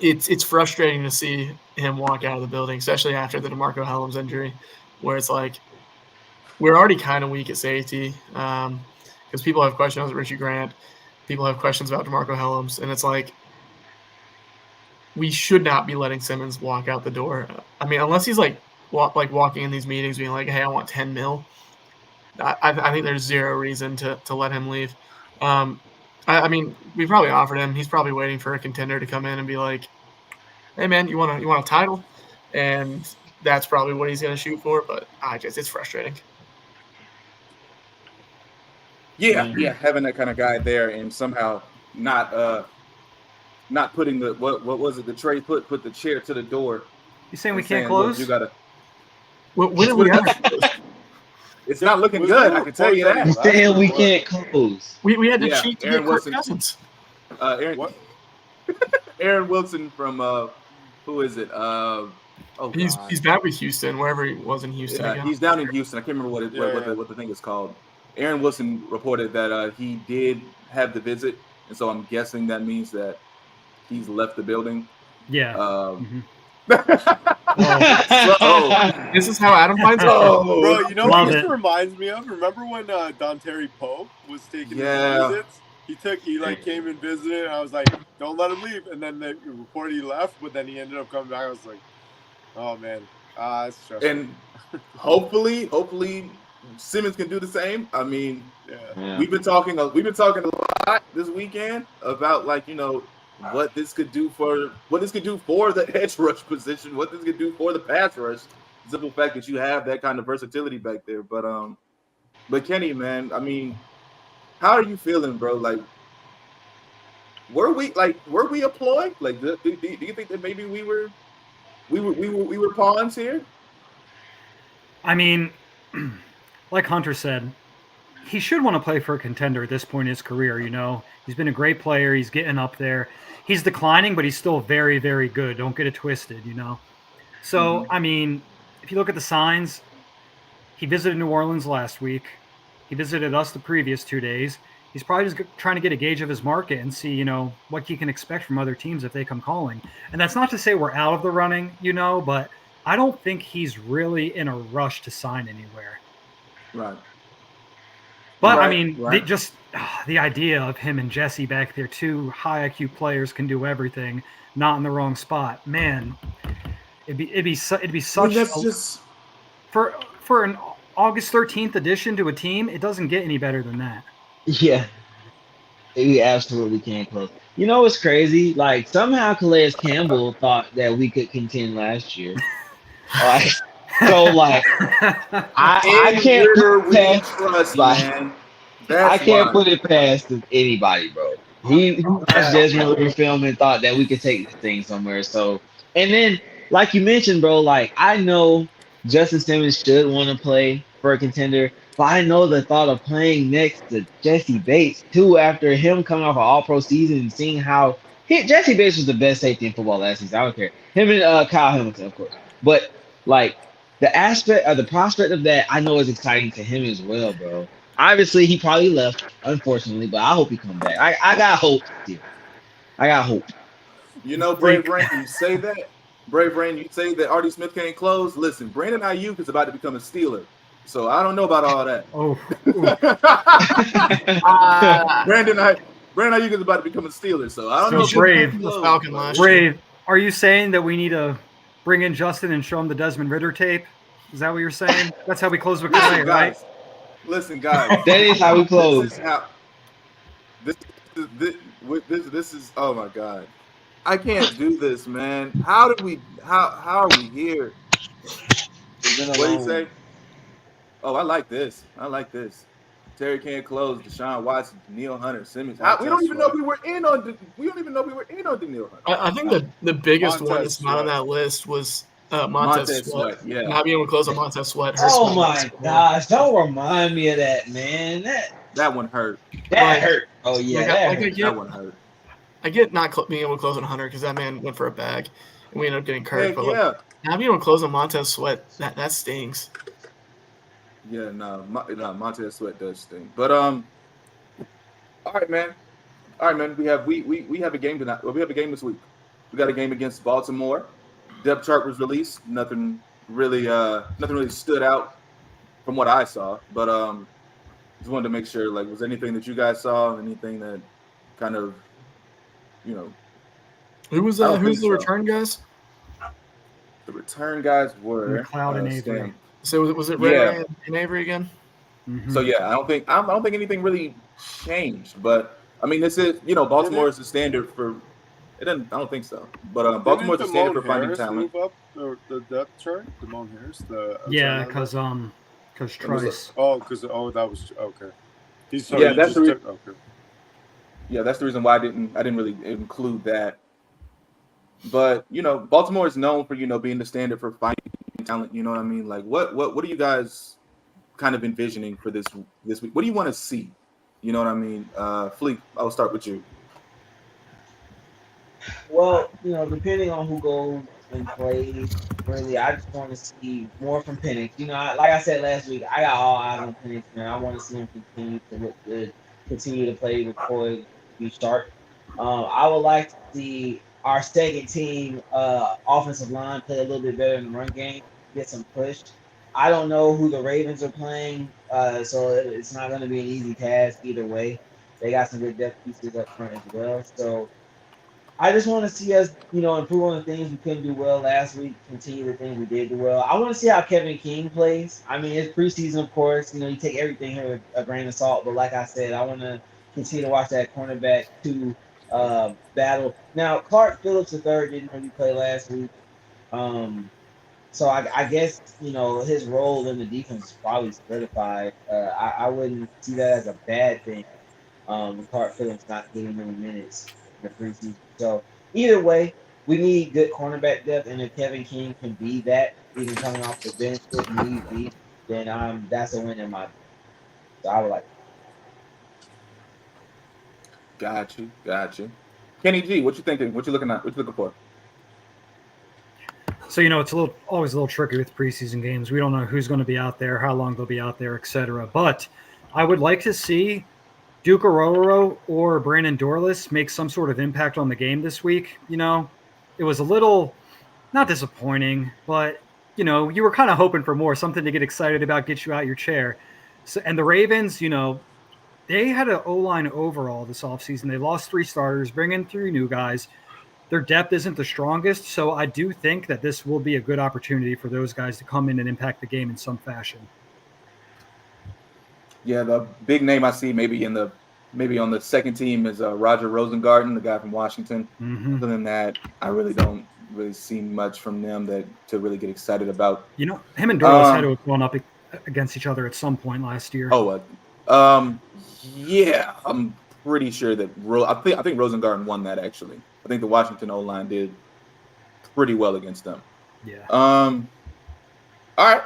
[SPEAKER 2] it's frustrating to see him walk out of the building, especially after the DeMarco Hellams injury, where it's like we're already kind of weak at safety because people have questions about Richie Grant, people have questions about DeMarco Hellams, and it's like we should not be letting Simmons walk out the door. I mean, unless he's like walking in these meetings being like, "Hey, I want 10 mil." I think there's zero reason to let him leave. I mean, we probably offered him. He's probably waiting for a contender to come in and be like, "Hey, man, you want a title?" And that's probably what he's going to shoot for. But it's frustrating.
[SPEAKER 1] Yeah, having that kind of guy there and somehow not putting the what was it? The tray put the chair to the door.
[SPEAKER 3] You saying we can't close?
[SPEAKER 1] You gotta.
[SPEAKER 2] When did we ever?
[SPEAKER 1] It's not looking good. I can tell you that.
[SPEAKER 4] Saying we can't close.
[SPEAKER 2] We had to cheat to
[SPEAKER 1] Aaron
[SPEAKER 2] get
[SPEAKER 1] Wilson.
[SPEAKER 2] Cousins.
[SPEAKER 1] Aaron Wilson from who is it?
[SPEAKER 2] He's back with Houston, wherever he was in Houston.
[SPEAKER 1] Yeah, he's down in Houston. I can't remember what the thing is called. Aaron Wilson reported that he did have the visit, and so I'm guessing that means that he's left the building.
[SPEAKER 3] Yeah.
[SPEAKER 2] This is how Adam finds out.
[SPEAKER 5] Bro, you know what this reminds me of? Remember when Don Terry Poe was taking his visits? He came and visited, and I was like, "Don't let him leave." And then they reported he left, but then he ended up coming back. I was like, "Oh man, it's stressful." And
[SPEAKER 1] hopefully Simmons can do the same. I mean, we've been talking a lot this weekend about what this could do for the edge rush position, what this could do for the pass rush. The simple fact that you have that kind of versatility back there. But Kenny, man, I mean, how are you feeling, bro? Like, were we a ploy? Like, do you think that maybe we were pawns here?
[SPEAKER 3] I mean, like Hunter said, he should want to play for a contender at this point in his career. He's been a great player. He's getting up there. He's declining, but he's still very, very good. Don't get it twisted, So, I mean, if you look at the signs, he visited New Orleans last week. He visited us the previous 2 days. He's probably just trying to get a gauge of his market and see, what he can expect from other teams if they come calling. And that's not to say we're out of the running, but I don't think he's really in a rush to sign anywhere.
[SPEAKER 1] Right.
[SPEAKER 3] But, I mean, the idea of him and Jesse back there, two high IQ players can do everything, not in the wrong spot. Man, it'd be such for an August 13th addition to a team, it doesn't get any better than that.
[SPEAKER 4] Yeah. We absolutely can't close. You know what's crazy? Like, somehow Calais Campbell thought that we could contend last year. So, like, I can't put it past anybody, bro. He watched Desmond Ridder film and thought that we could take this thing somewhere. So, and then, like you mentioned, bro, like, I know Justin Simmons should want to play for a contender, but I know the thought of playing next to Jesse Bates, too, after him coming off an all-pro season and seeing how Jesse Bates was the best safety in football last season. I don't care. Him and Kyle Hamilton, of course. But, like, the aspect of the prospect of that, I know is exciting to him as well, bro. Obviously, he probably left, unfortunately, but I hope he comes back. I got hope still. I got hope.
[SPEAKER 1] Brave Brain, you say that. Brave Brain, you say that Artie Smith can't close. Listen, Brandon Ayuk is about to become a Steeler, so I don't know about all that. Brandon Ayuk is about to become a Steeler, so I don't know.
[SPEAKER 3] Brave, are you saying that we need a bring in Justin and show him the Desmond Ridder tape? Is that what you're saying? That's how we close with Clay, right?
[SPEAKER 1] Listen, guys.
[SPEAKER 4] That is how we close.
[SPEAKER 1] This is oh my God. I can't do this, man. How are we here? What do you say? Oh, I like this. Terry can't close. Deshaun Watson, Danielle Hunter, Simmons. We don't even know we were in on Danielle Hunter.
[SPEAKER 2] I think the biggest one that's not on that list was Montez Sweat.
[SPEAKER 1] Yeah.
[SPEAKER 2] Not being able to close on Montez Sweat.
[SPEAKER 4] Oh my gosh! Don't remind me of that, man.
[SPEAKER 1] That one hurt.
[SPEAKER 4] That hurt. Oh yeah,
[SPEAKER 1] that one hurt.
[SPEAKER 2] I get not being able to close on Hunter because that man went for a bag, and we ended up getting hurt. But not being able to close on Montez Sweat, that stings.
[SPEAKER 1] Yeah, no, Montez Sweat does sting. But all right, man. We have a game tonight. Well, we have a game this week. We got a game against Baltimore. Depth chart was released. Nothing really stood out from what I saw. But just wanted to make sure. Like, was anything that you guys saw? Anything that kind of,
[SPEAKER 2] Who's the return guys?
[SPEAKER 1] The return guys were
[SPEAKER 3] McLeod and Avery.
[SPEAKER 2] So was it Ray and Avery again?
[SPEAKER 1] Mm-hmm. So yeah, I don't think anything really changed. But I mean, this is Baltimore is the standard for. It doesn't. I don't think so. But Baltimore is the standard for finding talent.
[SPEAKER 5] Move up the depth chart. Damone Harris.
[SPEAKER 3] Because Trice.
[SPEAKER 5] That was okay.
[SPEAKER 1] That's the reason. Okay. Yeah, that's the reason why I didn't really include that. But Baltimore is known for being the standard for finding talent. You know what I mean? Like, what are you guys kind of envisioning for this week? What do you want to see? You know what I mean? Fleek, I'll start with you.
[SPEAKER 4] Well, depending on who goes and plays, really, I just want to see more from Penix. Like I said last week, I got all eyes on Penix, man. I want to see him continue to look good, continue to play with poise, be sharp. I would like to see our second team offensive line play a little bit better in the run game, get some push. I don't know who the Ravens are playing, so it's not going to be an easy task either way. They got some good depth pieces up front as well. So I just want to see us, improve on the things we couldn't do well last week, continue the things we did do well. I want to see how Kevin King plays. I mean, it's preseason, of course. You take everything here with a grain of salt. But like I said, I want to continue to watch that cornerback two battle. Now, Clark Phillips III didn't really play last week. So I guess, his role in the defense is probably solidified. I wouldn't see that as a bad thing with Clark Phillips not getting many minutes in the preseason. So either way, we need good cornerback depth, and if Kevin King can be that, even coming off the bench if need be, then that's a win in my book. So I would like
[SPEAKER 1] that. Got you. Kenny G, what you thinking? What you looking at? What you looking for?
[SPEAKER 3] So it's always a little tricky with preseason games. We don't know who's going to be out there, how long they'll be out there, etc. But I would like to see Duke Aroro or Brandon Dorless make some sort of impact on the game this week. It was a little not disappointing, but you were kind of hoping for more, something to get excited about, get you out your chair. So, and the Ravens, they had an O-line overall this offseason. They lost 3 starters, bring in 3 new guys. Their depth isn't the strongest, so I do think that this will be a good opportunity for those guys to come in and impact the game in some fashion. Yeah,
[SPEAKER 1] the big name I see maybe on the second team is Roger Rosengarten, the guy from Washington.
[SPEAKER 3] Mm-hmm.
[SPEAKER 1] Other than that, I really don't see much from them to really get excited about.
[SPEAKER 3] Him and Dorless had to have gone up against each other at some point last year.
[SPEAKER 1] Yeah, I'm pretty sure that I think Rosengarten won that actually. I think the Washington O-line did pretty well against them.
[SPEAKER 3] Yeah.
[SPEAKER 1] All right,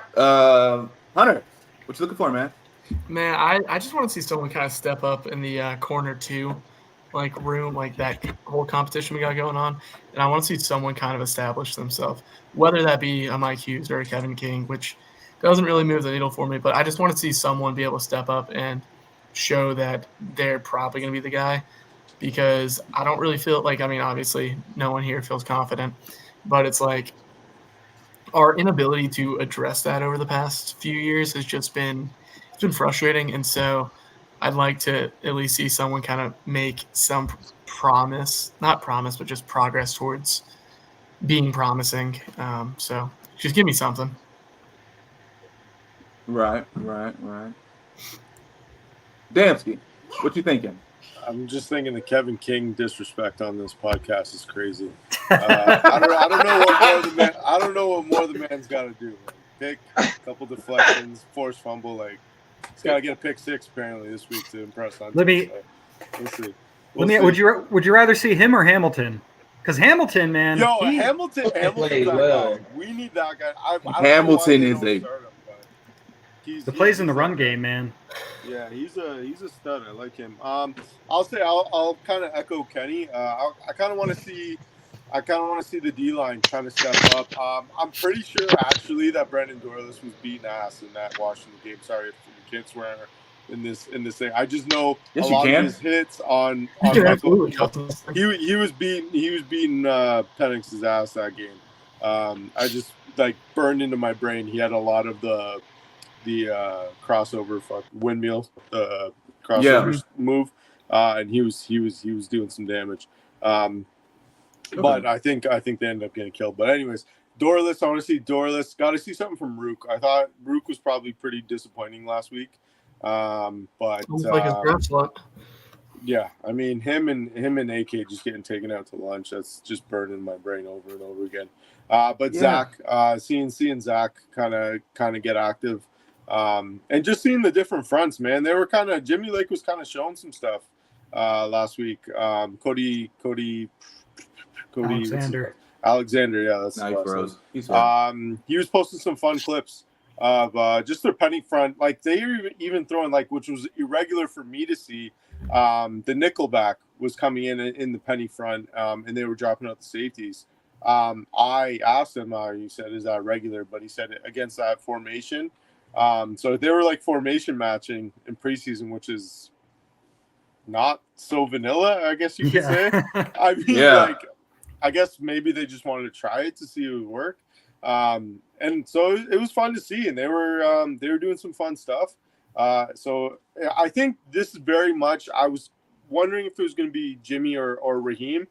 [SPEAKER 1] Hunter, what you looking for, man?
[SPEAKER 2] Man, I just want to see someone kind of step up in the corner 2, room, that whole competition we got going on, and I want to see someone kind of establish themselves, whether that be a Mike Hughes or a Kevin King, which doesn't really move the needle for me, but I just want to see someone be able to step up and show that they're probably going to be the guy, because I don't really feel obviously no one here feels confident, but it's our inability to address that over the past few years has just been frustrating. And so I'd like to at least see someone kind of make some not promise, but just progress towards being promising. So just give me something.
[SPEAKER 1] Right. Damski, what you thinking?
[SPEAKER 5] I'm just thinking the Kevin King disrespect on this podcast is crazy. I don't know what more the man's got to do. Man. Pick, a couple deflections, forced fumble. Like he's got to get a pick 6 apparently this week to impress on.
[SPEAKER 3] We'll see. Would you rather see him or Hamilton? Because Hamilton, man.
[SPEAKER 5] Hamilton played well. We need that guy.
[SPEAKER 1] Hamilton is a.
[SPEAKER 3] He plays in the run game, man.
[SPEAKER 5] Yeah, he's a stud. I like him. I'll kind of echo Kenny. I kind of want to see the D-line kind of step up. I'm pretty sure actually that Brandon Dorlus was beating ass in that Washington game. Sorry if you can't swear in this thing. I just know a lot of his hits on Michael. He was beating Penix's ass that game. I just like burned into my brain. He had a lot of the crossover windmill crossover move, and he was doing some damage. But I think they ended up getting killed. But anyways, Dorlus, I want to see Dorlus. Got to see something from Rook. I thought Rook was probably pretty disappointing last week. But
[SPEAKER 2] like his draft slot.
[SPEAKER 5] Yeah, I mean him and AK just getting taken out to lunch. That's just burning my brain over and over again. But Zach, seeing Zach kind of get active. And just seeing the different fronts, man. They were Jimmy Lake was kind of showing some stuff last week. Cody Alexander, yeah, that's he was posting some fun clips of just their penny front. Like they were even throwing which was irregular for me to see. The nickelback was coming in the penny front, and they were dropping out the safeties. I asked him, he said, "Is that regular?" But he said against that formation. So they were formation matching in preseason, which is not so vanilla, I guess you could say. I mean, I guess maybe they just wanted to try it to see if it would work. And so it was fun to see, and they were doing some fun stuff. So I think this is very much. I was wondering if it was going to be Jimmy or Raheem.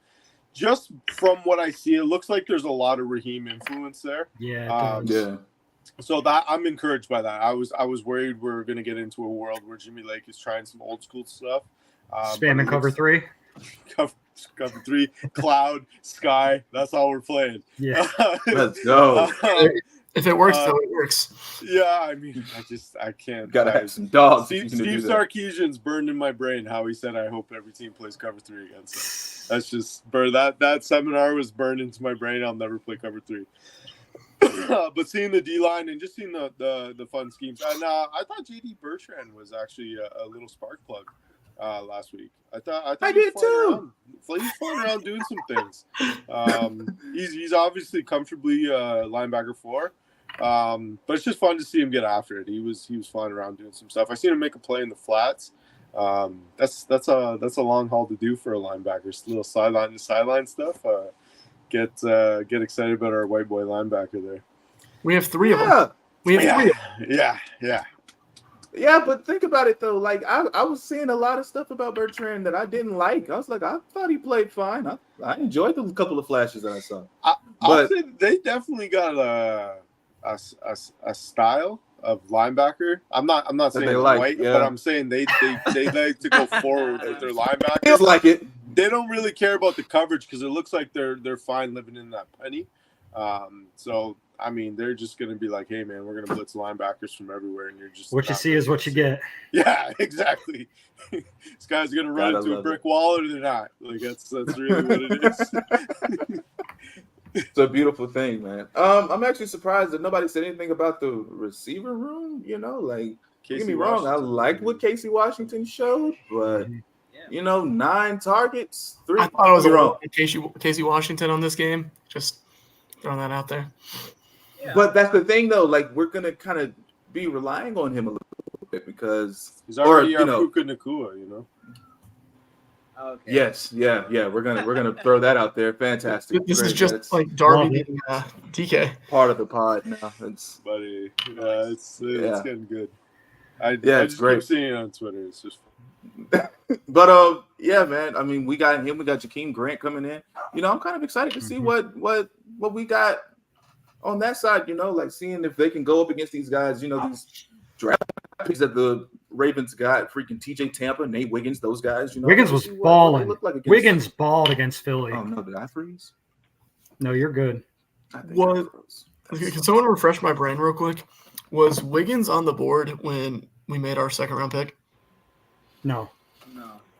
[SPEAKER 5] Just from what I see, it looks like there's a lot of Raheem influence there.
[SPEAKER 3] Yeah.
[SPEAKER 5] So that I'm encouraged by that. I was worried we were going to get into a world where Jimmy Lake is trying some old school stuff.
[SPEAKER 3] Spamming cover 3.
[SPEAKER 5] Cover 3, cloud, sky. That's all we're playing.
[SPEAKER 3] Yeah.
[SPEAKER 1] Let's go.
[SPEAKER 2] If it works, though, it works.
[SPEAKER 5] Yeah, I mean, I can't.
[SPEAKER 1] Gotta have some dogs.
[SPEAKER 5] Steve Sarkisian's burned in my brain how he said, "I hope every team plays cover 3 against us." That's just that seminar was burned into my brain. I'll never play cover 3. But seeing the D line and just seeing the fun schemes, and I thought JD Bertrand was actually a little spark plug last week. I did too. He's flying around doing some things. He's obviously comfortably linebacker 4, but it's just fun to see him get after it. He was flying around doing some stuff. I seen him make a play in the flats. That's a long haul to do for a linebacker. Just a little sideline to sideline stuff. Get excited about our white boy linebacker there.
[SPEAKER 2] We have 3 of them. We have 3 of them.
[SPEAKER 5] Yeah.
[SPEAKER 1] Yeah, but think about it though. I was seeing a lot of stuff about Bertrand that I didn't like. I was like, I thought he played fine. I enjoyed the couple of flashes that I saw.
[SPEAKER 5] I'll say they definitely got a style of linebacker. I'm not saying white, but I'm saying they like to go forward with their linebackers.
[SPEAKER 1] Feels like it.
[SPEAKER 5] They don't really care about the coverage because it looks like they're fine living in that penny. So I mean, they're just going to be like, "Hey, man, we're going to blitz linebackers from everywhere," and you're just
[SPEAKER 3] what you see is what you get.
[SPEAKER 5] Yeah, exactly. This guy's going to run into a brick wall, or they're not. That's really what it is.
[SPEAKER 1] It's a beautiful thing, man. I'm actually surprised that nobody said anything about the receiver room. Don't get me wrong, I liked what Casey Washington showed, but 9 targets, 3.
[SPEAKER 2] I thought it was wrong. Casey Washington on this game. Just throwing that out there.
[SPEAKER 1] Yeah. But that's the thing, though. We're gonna kind of be relying on him a little bit because
[SPEAKER 5] he's already Puka Nacua,
[SPEAKER 1] Okay. Yes, yeah. We're gonna throw that out there. Fantastic.
[SPEAKER 2] This is just like Darby being TK.
[SPEAKER 1] Part of the pod now. It's
[SPEAKER 5] getting good. I
[SPEAKER 1] it's
[SPEAKER 5] just
[SPEAKER 1] great.
[SPEAKER 5] keep seeing it on Twitter. It's just
[SPEAKER 1] But yeah, man. I mean, we got him. We got Jakeem Grant coming in. I'm kind of excited to see what we got on that side. Like seeing if they can go up against these guys. These draft picks that the Ravens got. Freaking TJ Tampa, Nate Wiggins, those guys.
[SPEAKER 3] Wiggins was balling. Wiggins balled against Philly.
[SPEAKER 1] Oh no, did I freeze?
[SPEAKER 3] No, you're good.
[SPEAKER 2] What? Can someone refresh my brain real quick? Was Wiggins on the board when we made our second round pick?
[SPEAKER 3] No,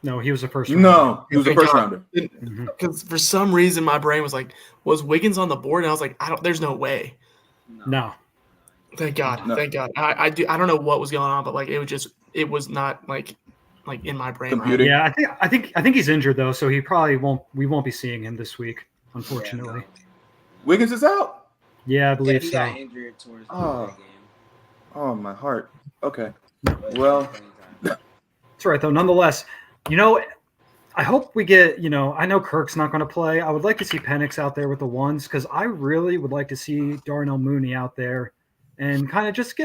[SPEAKER 3] he was a first rounder.
[SPEAKER 1] No, he was a first rounder.
[SPEAKER 2] Because for some reason my brain was like, was Wiggins on the board? And I was like, there's no way.
[SPEAKER 3] No.
[SPEAKER 2] Thank God.
[SPEAKER 1] No.
[SPEAKER 2] Thank God. I don't know what was going on, but like it was not like in my brain.
[SPEAKER 1] Computing.
[SPEAKER 3] Yeah, I think he's injured though, so we won't be seeing him this week, unfortunately.
[SPEAKER 1] Yeah, no. Wiggins is out.
[SPEAKER 3] Yeah, I believe
[SPEAKER 6] he
[SPEAKER 3] so.
[SPEAKER 6] got injured towards the end of the game.
[SPEAKER 1] Oh, my heart. Okay. Well,
[SPEAKER 3] that's right though. Nonetheless, I hope we get, I know Kirk's not going to play. I would like to see Penix out there with the ones because I really would like to see Darnell Mooney out there and kind of just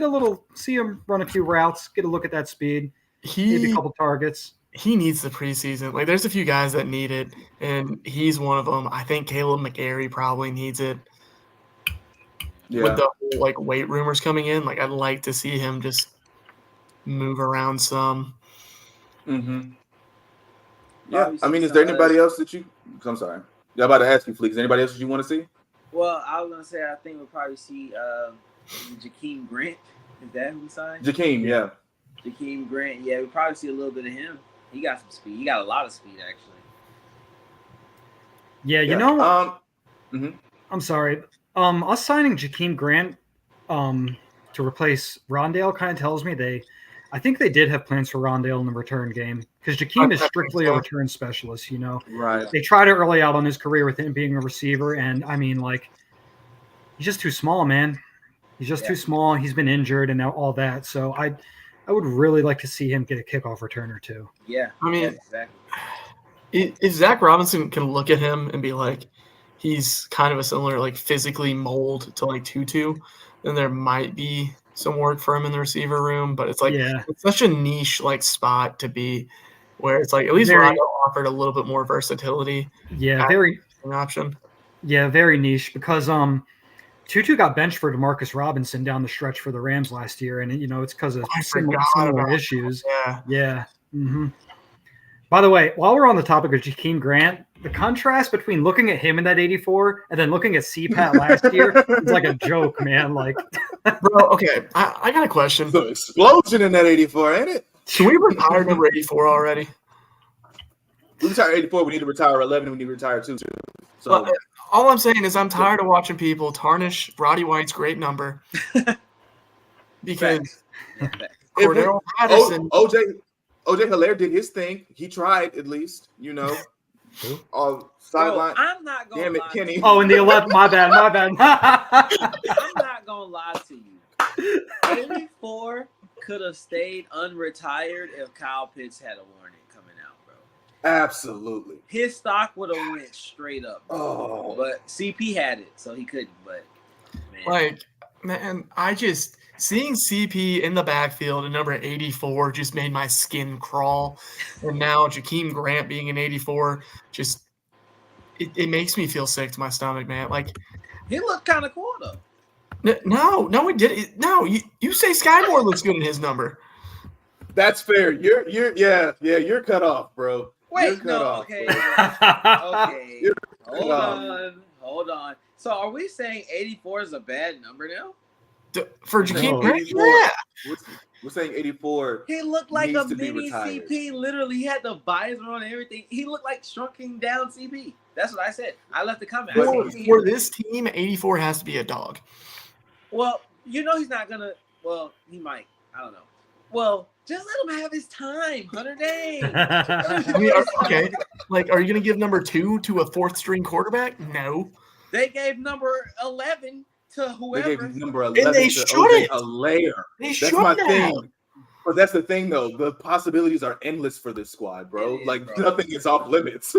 [SPEAKER 3] see him run a few routes, get a look at that speed, maybe a couple targets.
[SPEAKER 2] He needs the preseason. Like, there's a few guys that need it, and he's one of them. I think Caleb McGarry probably needs it.
[SPEAKER 1] Yeah.
[SPEAKER 2] With the whole, weight rumors coming in, I'd like to see him just move around some.
[SPEAKER 1] Mm-hmm. Yeah, I mean, is there anybody else that you – I'm sorry. I'm about to ask you, Fleek. Is there anybody else that you want to see?
[SPEAKER 6] Well, I was going to say I think we'll probably see Jakeem Grant. Is that who we signed?
[SPEAKER 1] Jakeem, yeah.
[SPEAKER 6] Jakeem Grant. Yeah, we'll probably see a little bit of him. He got some speed. He got a lot of speed, actually.
[SPEAKER 3] Yeah, I'm sorry. Us signing Jakeem Grant to replace Rondale kind of tells me I think they did have plans for Rondale in the return game because Jakeem is strictly a return specialist,
[SPEAKER 1] Right.
[SPEAKER 3] They tried it early out on his career with him being a receiver, and I mean, he's just too small, man. He's just too small. He's been injured and all that. So I would really like to see him get a kickoff return or two.
[SPEAKER 6] Yeah.
[SPEAKER 2] I mean,
[SPEAKER 6] exactly.
[SPEAKER 2] If Zach Robinson can look at him and be like, he's kind of a similar, physically mold to Tutu, then there might be some work for him in the receiver room. But it's it's such a niche spot to be, where it's at least Rondo offered a little bit more versatility.
[SPEAKER 3] Yeah, very
[SPEAKER 2] option.
[SPEAKER 3] Yeah, very niche because Tutu got benched for DeMarcus Robinson down the stretch for the Rams last year, and it's because of similar issues. Yeah. Mm-hmm. By the way, while we're on the topic of Jakeem Grant, the contrast between looking at him in that 84 and then looking at CPAT last year is like a joke, man.
[SPEAKER 2] Bro, okay, I got a question.
[SPEAKER 1] The explosion in that 84, ain't it?
[SPEAKER 2] Can we retire number 84 already?
[SPEAKER 1] We retired 84. We need to retire 11. We need to retire 2. So
[SPEAKER 2] all I'm saying is I'm tired of watching people tarnish Roddy White's great number because Cordell Patterson.
[SPEAKER 1] OJ Hilaire did his thing. He tried at least, sideline.
[SPEAKER 6] I'm not going to lie.
[SPEAKER 1] Kenny.
[SPEAKER 3] Oh, in the 11th. My bad.
[SPEAKER 6] I'm not going to lie to you. 84 could have stayed unretired if Kyle Pitts had a warning coming out, bro.
[SPEAKER 1] Absolutely.
[SPEAKER 6] His stock would have went straight up.
[SPEAKER 1] Oh.
[SPEAKER 6] But CP had it, so he couldn't. But, man.
[SPEAKER 2] Seeing CP in the backfield at number 84 just made my skin crawl. And now Jakeem Grant being an 84 it makes me feel sick to my stomach, man.
[SPEAKER 6] He looked kind of cool though.
[SPEAKER 2] No, he didn't. No, you say Sky Moore looks good in his number.
[SPEAKER 1] That's fair. You're cut off, bro.
[SPEAKER 6] Wait, no,
[SPEAKER 1] off,
[SPEAKER 6] okay.
[SPEAKER 1] Okay.
[SPEAKER 6] Hold on. So are we saying 84 is a bad number now?
[SPEAKER 2] For Jakeem Grant? Yeah.
[SPEAKER 1] We're saying 84.
[SPEAKER 6] He looked like a mini CP. Literally, he had the visor on and everything. He looked like shrunken down CP. That's what I said. I left the comment.
[SPEAKER 2] For this team, 84 has to be a dog.
[SPEAKER 6] Well, he's not going to. Well, he might. I don't know. Well, just let him have his time. 100 days.
[SPEAKER 2] Okay. Are you going to give number 2 to a fourth-string quarterback? No.
[SPEAKER 6] They gave number 11 to whoever.
[SPEAKER 1] They gave number 11
[SPEAKER 2] and they
[SPEAKER 1] to
[SPEAKER 2] shouldn't.
[SPEAKER 1] Hilaire.
[SPEAKER 2] That's
[SPEAKER 1] my thing. But that's the thing, though. The possibilities are endless for this squad, bro. Bro. Nothing is off limits.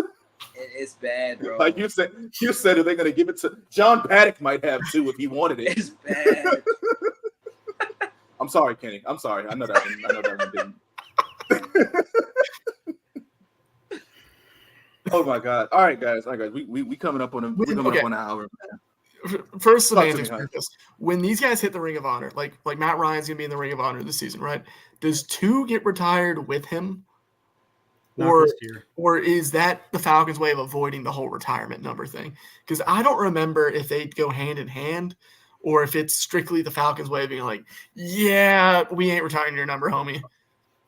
[SPEAKER 6] It's bad, bro.
[SPEAKER 1] You said, are they going to give it to John Paddock? Might have 2 if he wanted it.
[SPEAKER 6] It's bad.
[SPEAKER 1] I'm sorry, Kenny. I'm sorry. I know that one didn't. Oh my God! All right, guys. We coming up on up on an hour.
[SPEAKER 2] First, semantics purpose. When these guys hit the Ring of Honor, like Matt Ryan's gonna be in the Ring of Honor this season, right? Does 2 get retired with him, or is that the Falcons' way of avoiding the whole retirement number thing? Because I don't remember if they go hand in hand, or if it's strictly the Falcons' way of being like, yeah, we ain't retiring your number, homie.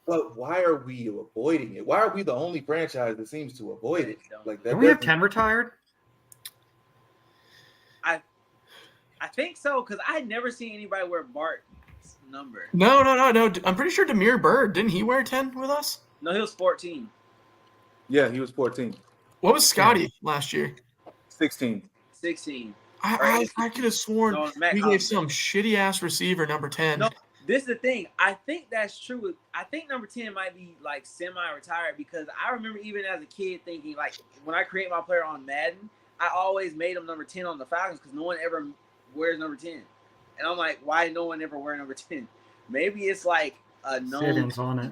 [SPEAKER 1] But why are we avoiding it? Why are we the only franchise that seems to avoid it? Like that.
[SPEAKER 3] Don't we have 10 retired?
[SPEAKER 6] I think so, because I had never seen anybody wear Bart's number.
[SPEAKER 2] No. I'm pretty sure Demir Bird, didn't he wear 10 with us?
[SPEAKER 6] No, he was 14.
[SPEAKER 1] Yeah, he was 14.
[SPEAKER 2] What was Scotty last year?
[SPEAKER 1] 16.
[SPEAKER 6] 16.
[SPEAKER 2] I could have sworn we gave some shitty-ass receiver number 10.
[SPEAKER 6] No, this is the thing. I think that's true. I think number 10 might be, like, semi-retired because I remember even as a kid thinking, like, when I create my player on Madden, I always made him number 10 on the Falcons because no one ever wears number 10. And I'm like, why no one ever wear number 10? Maybe it's like a known
[SPEAKER 3] on it.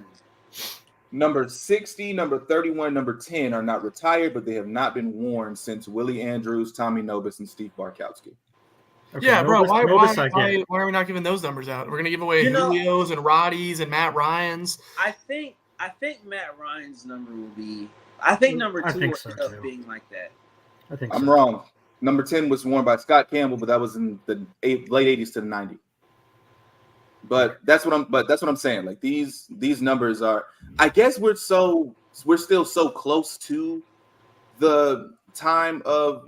[SPEAKER 1] Number 60, number 31, number 10 are not retired, but they have not been worn since Willie Andrews, Tommy Nobis, and Steve Barkowski.
[SPEAKER 2] Okay, yeah, bro. Why are we not giving those numbers out? We're gonna give away Julio's and Roddy's and Matt Ryan's.
[SPEAKER 6] I think Matt Ryan's number will be. I think number 2 will end up being like that.
[SPEAKER 3] I think
[SPEAKER 1] I'm wrong. Number 10 was worn by Scott Campbell, but that was in the late 80s to the 90s. But that's what I'm saying. Like these numbers are. I guess we're still so close to the time of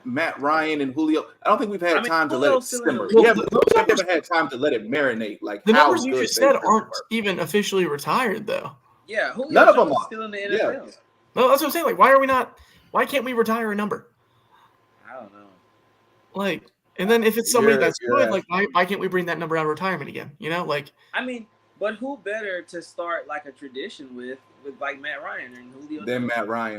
[SPEAKER 1] Matt Ryan and Julio. I don't think we've had time to let it simmer. We haven't had time to let it marinate. Like
[SPEAKER 2] the numbers you just said aren't even officially retired though.
[SPEAKER 6] Yeah, Julio
[SPEAKER 1] none of them are
[SPEAKER 6] still in the NFL.
[SPEAKER 1] Yeah.
[SPEAKER 2] No, that's what I'm saying. Like, why can't we retire a number?
[SPEAKER 6] I don't know.
[SPEAKER 2] Like, and then if it's somebody that's good, like, why can't we bring that number out of retirement again? Like.
[SPEAKER 6] I mean, but who better to start like a tradition with like Matt Ryan and Julio?
[SPEAKER 1] Then Matt Ryan.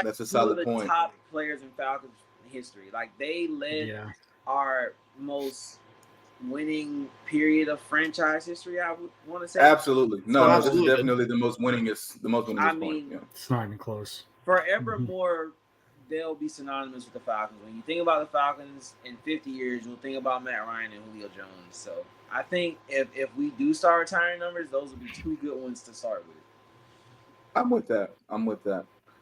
[SPEAKER 1] That's a solid point.
[SPEAKER 6] The top players in Falcons history. Like they led our most winning period of franchise history. I would want to say.
[SPEAKER 1] Absolutely. No, this is definitely the most winningest. Point. Yeah.
[SPEAKER 3] It's not even close.
[SPEAKER 6] Forevermore, they'll be synonymous with the Falcons. When you think about the Falcons in 50 years, you'll think about Matt Ryan and Julio Jones. So I think if we do start retiring numbers, those will be 2 good ones to start with.
[SPEAKER 1] I'm with that.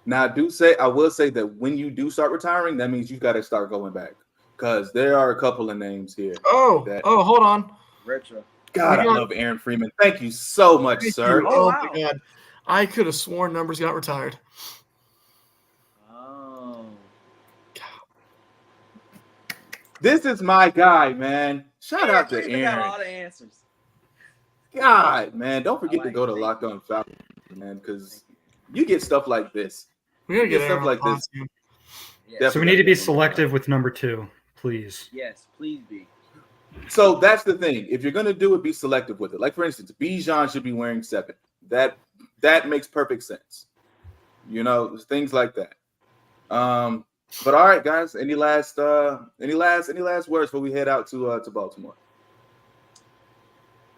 [SPEAKER 1] Now, I will say that when you do start retiring, that means you got to start going back because there are a couple of names here.
[SPEAKER 2] Hold on.
[SPEAKER 6] Retro.
[SPEAKER 1] God, I love Aaron Freeman. Thank you so much, sir.
[SPEAKER 2] Oh my God. I could have sworn numbers got retired.
[SPEAKER 1] This is my guy, man. Shout out to Aaron.
[SPEAKER 6] Got all the answers.
[SPEAKER 1] God, man, don't forget to go to Locked On Falcons, man, because you get stuff like this.
[SPEAKER 2] We gotta get
[SPEAKER 1] stuff like this.
[SPEAKER 6] Yeah.
[SPEAKER 3] So we need to be selective with number 2, please.
[SPEAKER 6] Yes, please be.
[SPEAKER 1] So that's the thing. If you're gonna do it, be selective with it. Like for instance, Bijan should be wearing 7. That makes perfect sense. Things like that. But all right, guys. Any last words before we head out to Baltimore?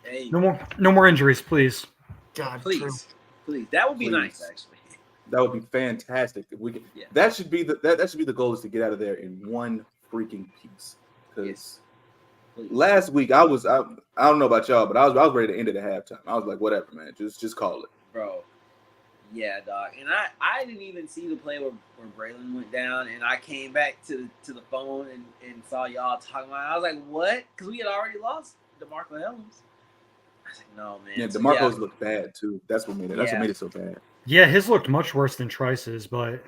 [SPEAKER 6] Hey.
[SPEAKER 3] No more injuries, please.
[SPEAKER 2] God,
[SPEAKER 6] please. That would be nice, actually.
[SPEAKER 1] That would be fantastic. If we could, that should be the goal is to get out of there in one freaking piece. Because last week I don't know about y'all, but I was ready to end it at halftime. I was like, whatever, man, just call it,
[SPEAKER 6] bro. Yeah, dog. And I didn't even see the play where Braylon went down, and I came back to the phone and saw y'all talking about it. I was like, what? Because we had already lost DeMarco Helms. I was like, no, man.
[SPEAKER 1] Yeah, DeMarco's looked bad, too. That's what made it so bad.
[SPEAKER 3] Yeah, his looked much worse than Trice's, but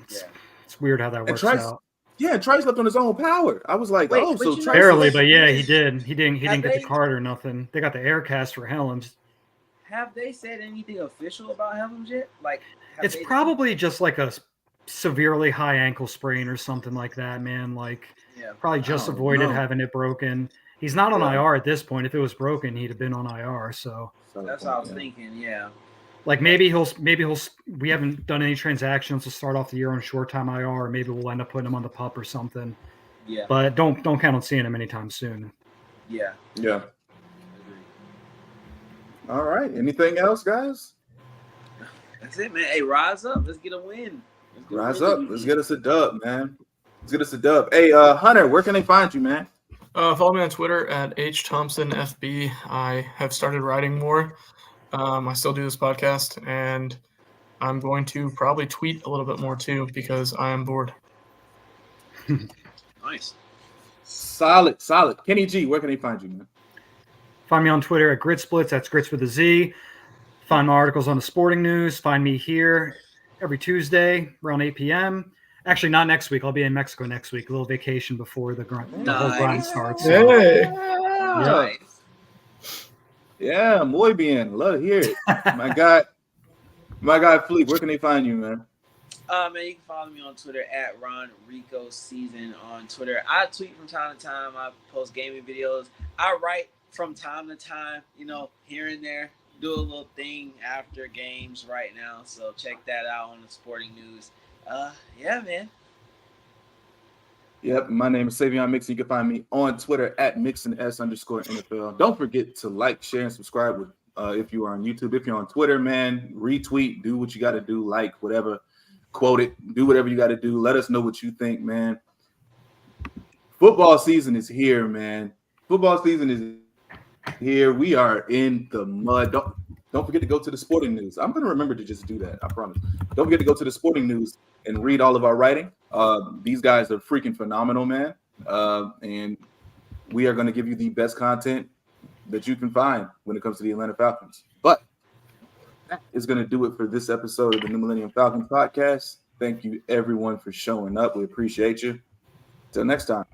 [SPEAKER 3] it's weird how that works out.
[SPEAKER 1] Yeah, Trice left on his own power. I was like,
[SPEAKER 3] Trice barely, but yeah, he did. He didn't get the card or nothing. They got the air cast for Helms.
[SPEAKER 6] Have they said anything official about Helms yet? Like,
[SPEAKER 3] it's probably just like a severely high ankle sprain or something like that, man. Like, probably just avoided having it broken. He's not on IR at this point. If it was broken, he'd have been on IR. So
[SPEAKER 6] that's what I was thinking. Yeah.
[SPEAKER 3] Like maybe we haven't done any transactions to start off the year on short time IR, or maybe we'll end up putting him on the PUP or something.
[SPEAKER 6] Yeah.
[SPEAKER 3] But don't count on seeing him anytime soon.
[SPEAKER 6] Yeah.
[SPEAKER 1] Yeah. All right. Anything else, guys?
[SPEAKER 6] That's it, man. Hey, rise up. Let's get a win.
[SPEAKER 1] Rise up. Let's get us a dub, man. Let's get us a dub. Hey, Hunter, where can they find you, man?
[SPEAKER 2] Follow me on Twitter at HThompsonFB. I have started writing more. I still do this podcast, and I'm going to probably tweet a little bit more too because I am bored.
[SPEAKER 6] Nice.
[SPEAKER 1] Solid. Kenny G, where can they find you, man?
[SPEAKER 3] Find me on Twitter at Gritsplits. That's Grits with a Z. Find my articles on the sporting news. Find me here every Tuesday around 8 p.m. Actually, not next week. I'll be in Mexico next week. A little vacation before the whole grind starts. So.
[SPEAKER 2] Hey.
[SPEAKER 6] Nice.
[SPEAKER 1] Yeah, muy bien. Love to hear it. My guy Fleek, where can they find you, man?
[SPEAKER 6] Man, you can follow me on Twitter at Ron Rico Season on Twitter. I tweet from time to time. I post gaming videos. I write from time to time, here and there. Do a little thing after games right now. So check that out on the sporting news. Yeah, man.
[SPEAKER 1] Yep, my name is Saivion Mixson. You can find me on Twitter at MixonS_NFL. Don't forget to like, share, and subscribe if you are on YouTube. If you're on Twitter, man, retweet, do what you got to do, like, whatever, quote it, do whatever you got to do. Let us know what you think, man. Football season is here, man. Football season is here. We are in the mud. Don't forget to go to the sporting news. I'm going to remember to just do that. I promise. Don't forget to go to the sporting news and read all of our writing. These guys are freaking phenomenal, man. And we are going to give you the best content that you can find when it comes to the Atlanta Falcons. But that is going to do it for this episode of the New Millennium Falcons podcast. Thank you, everyone, for showing up. We appreciate you. Till next time.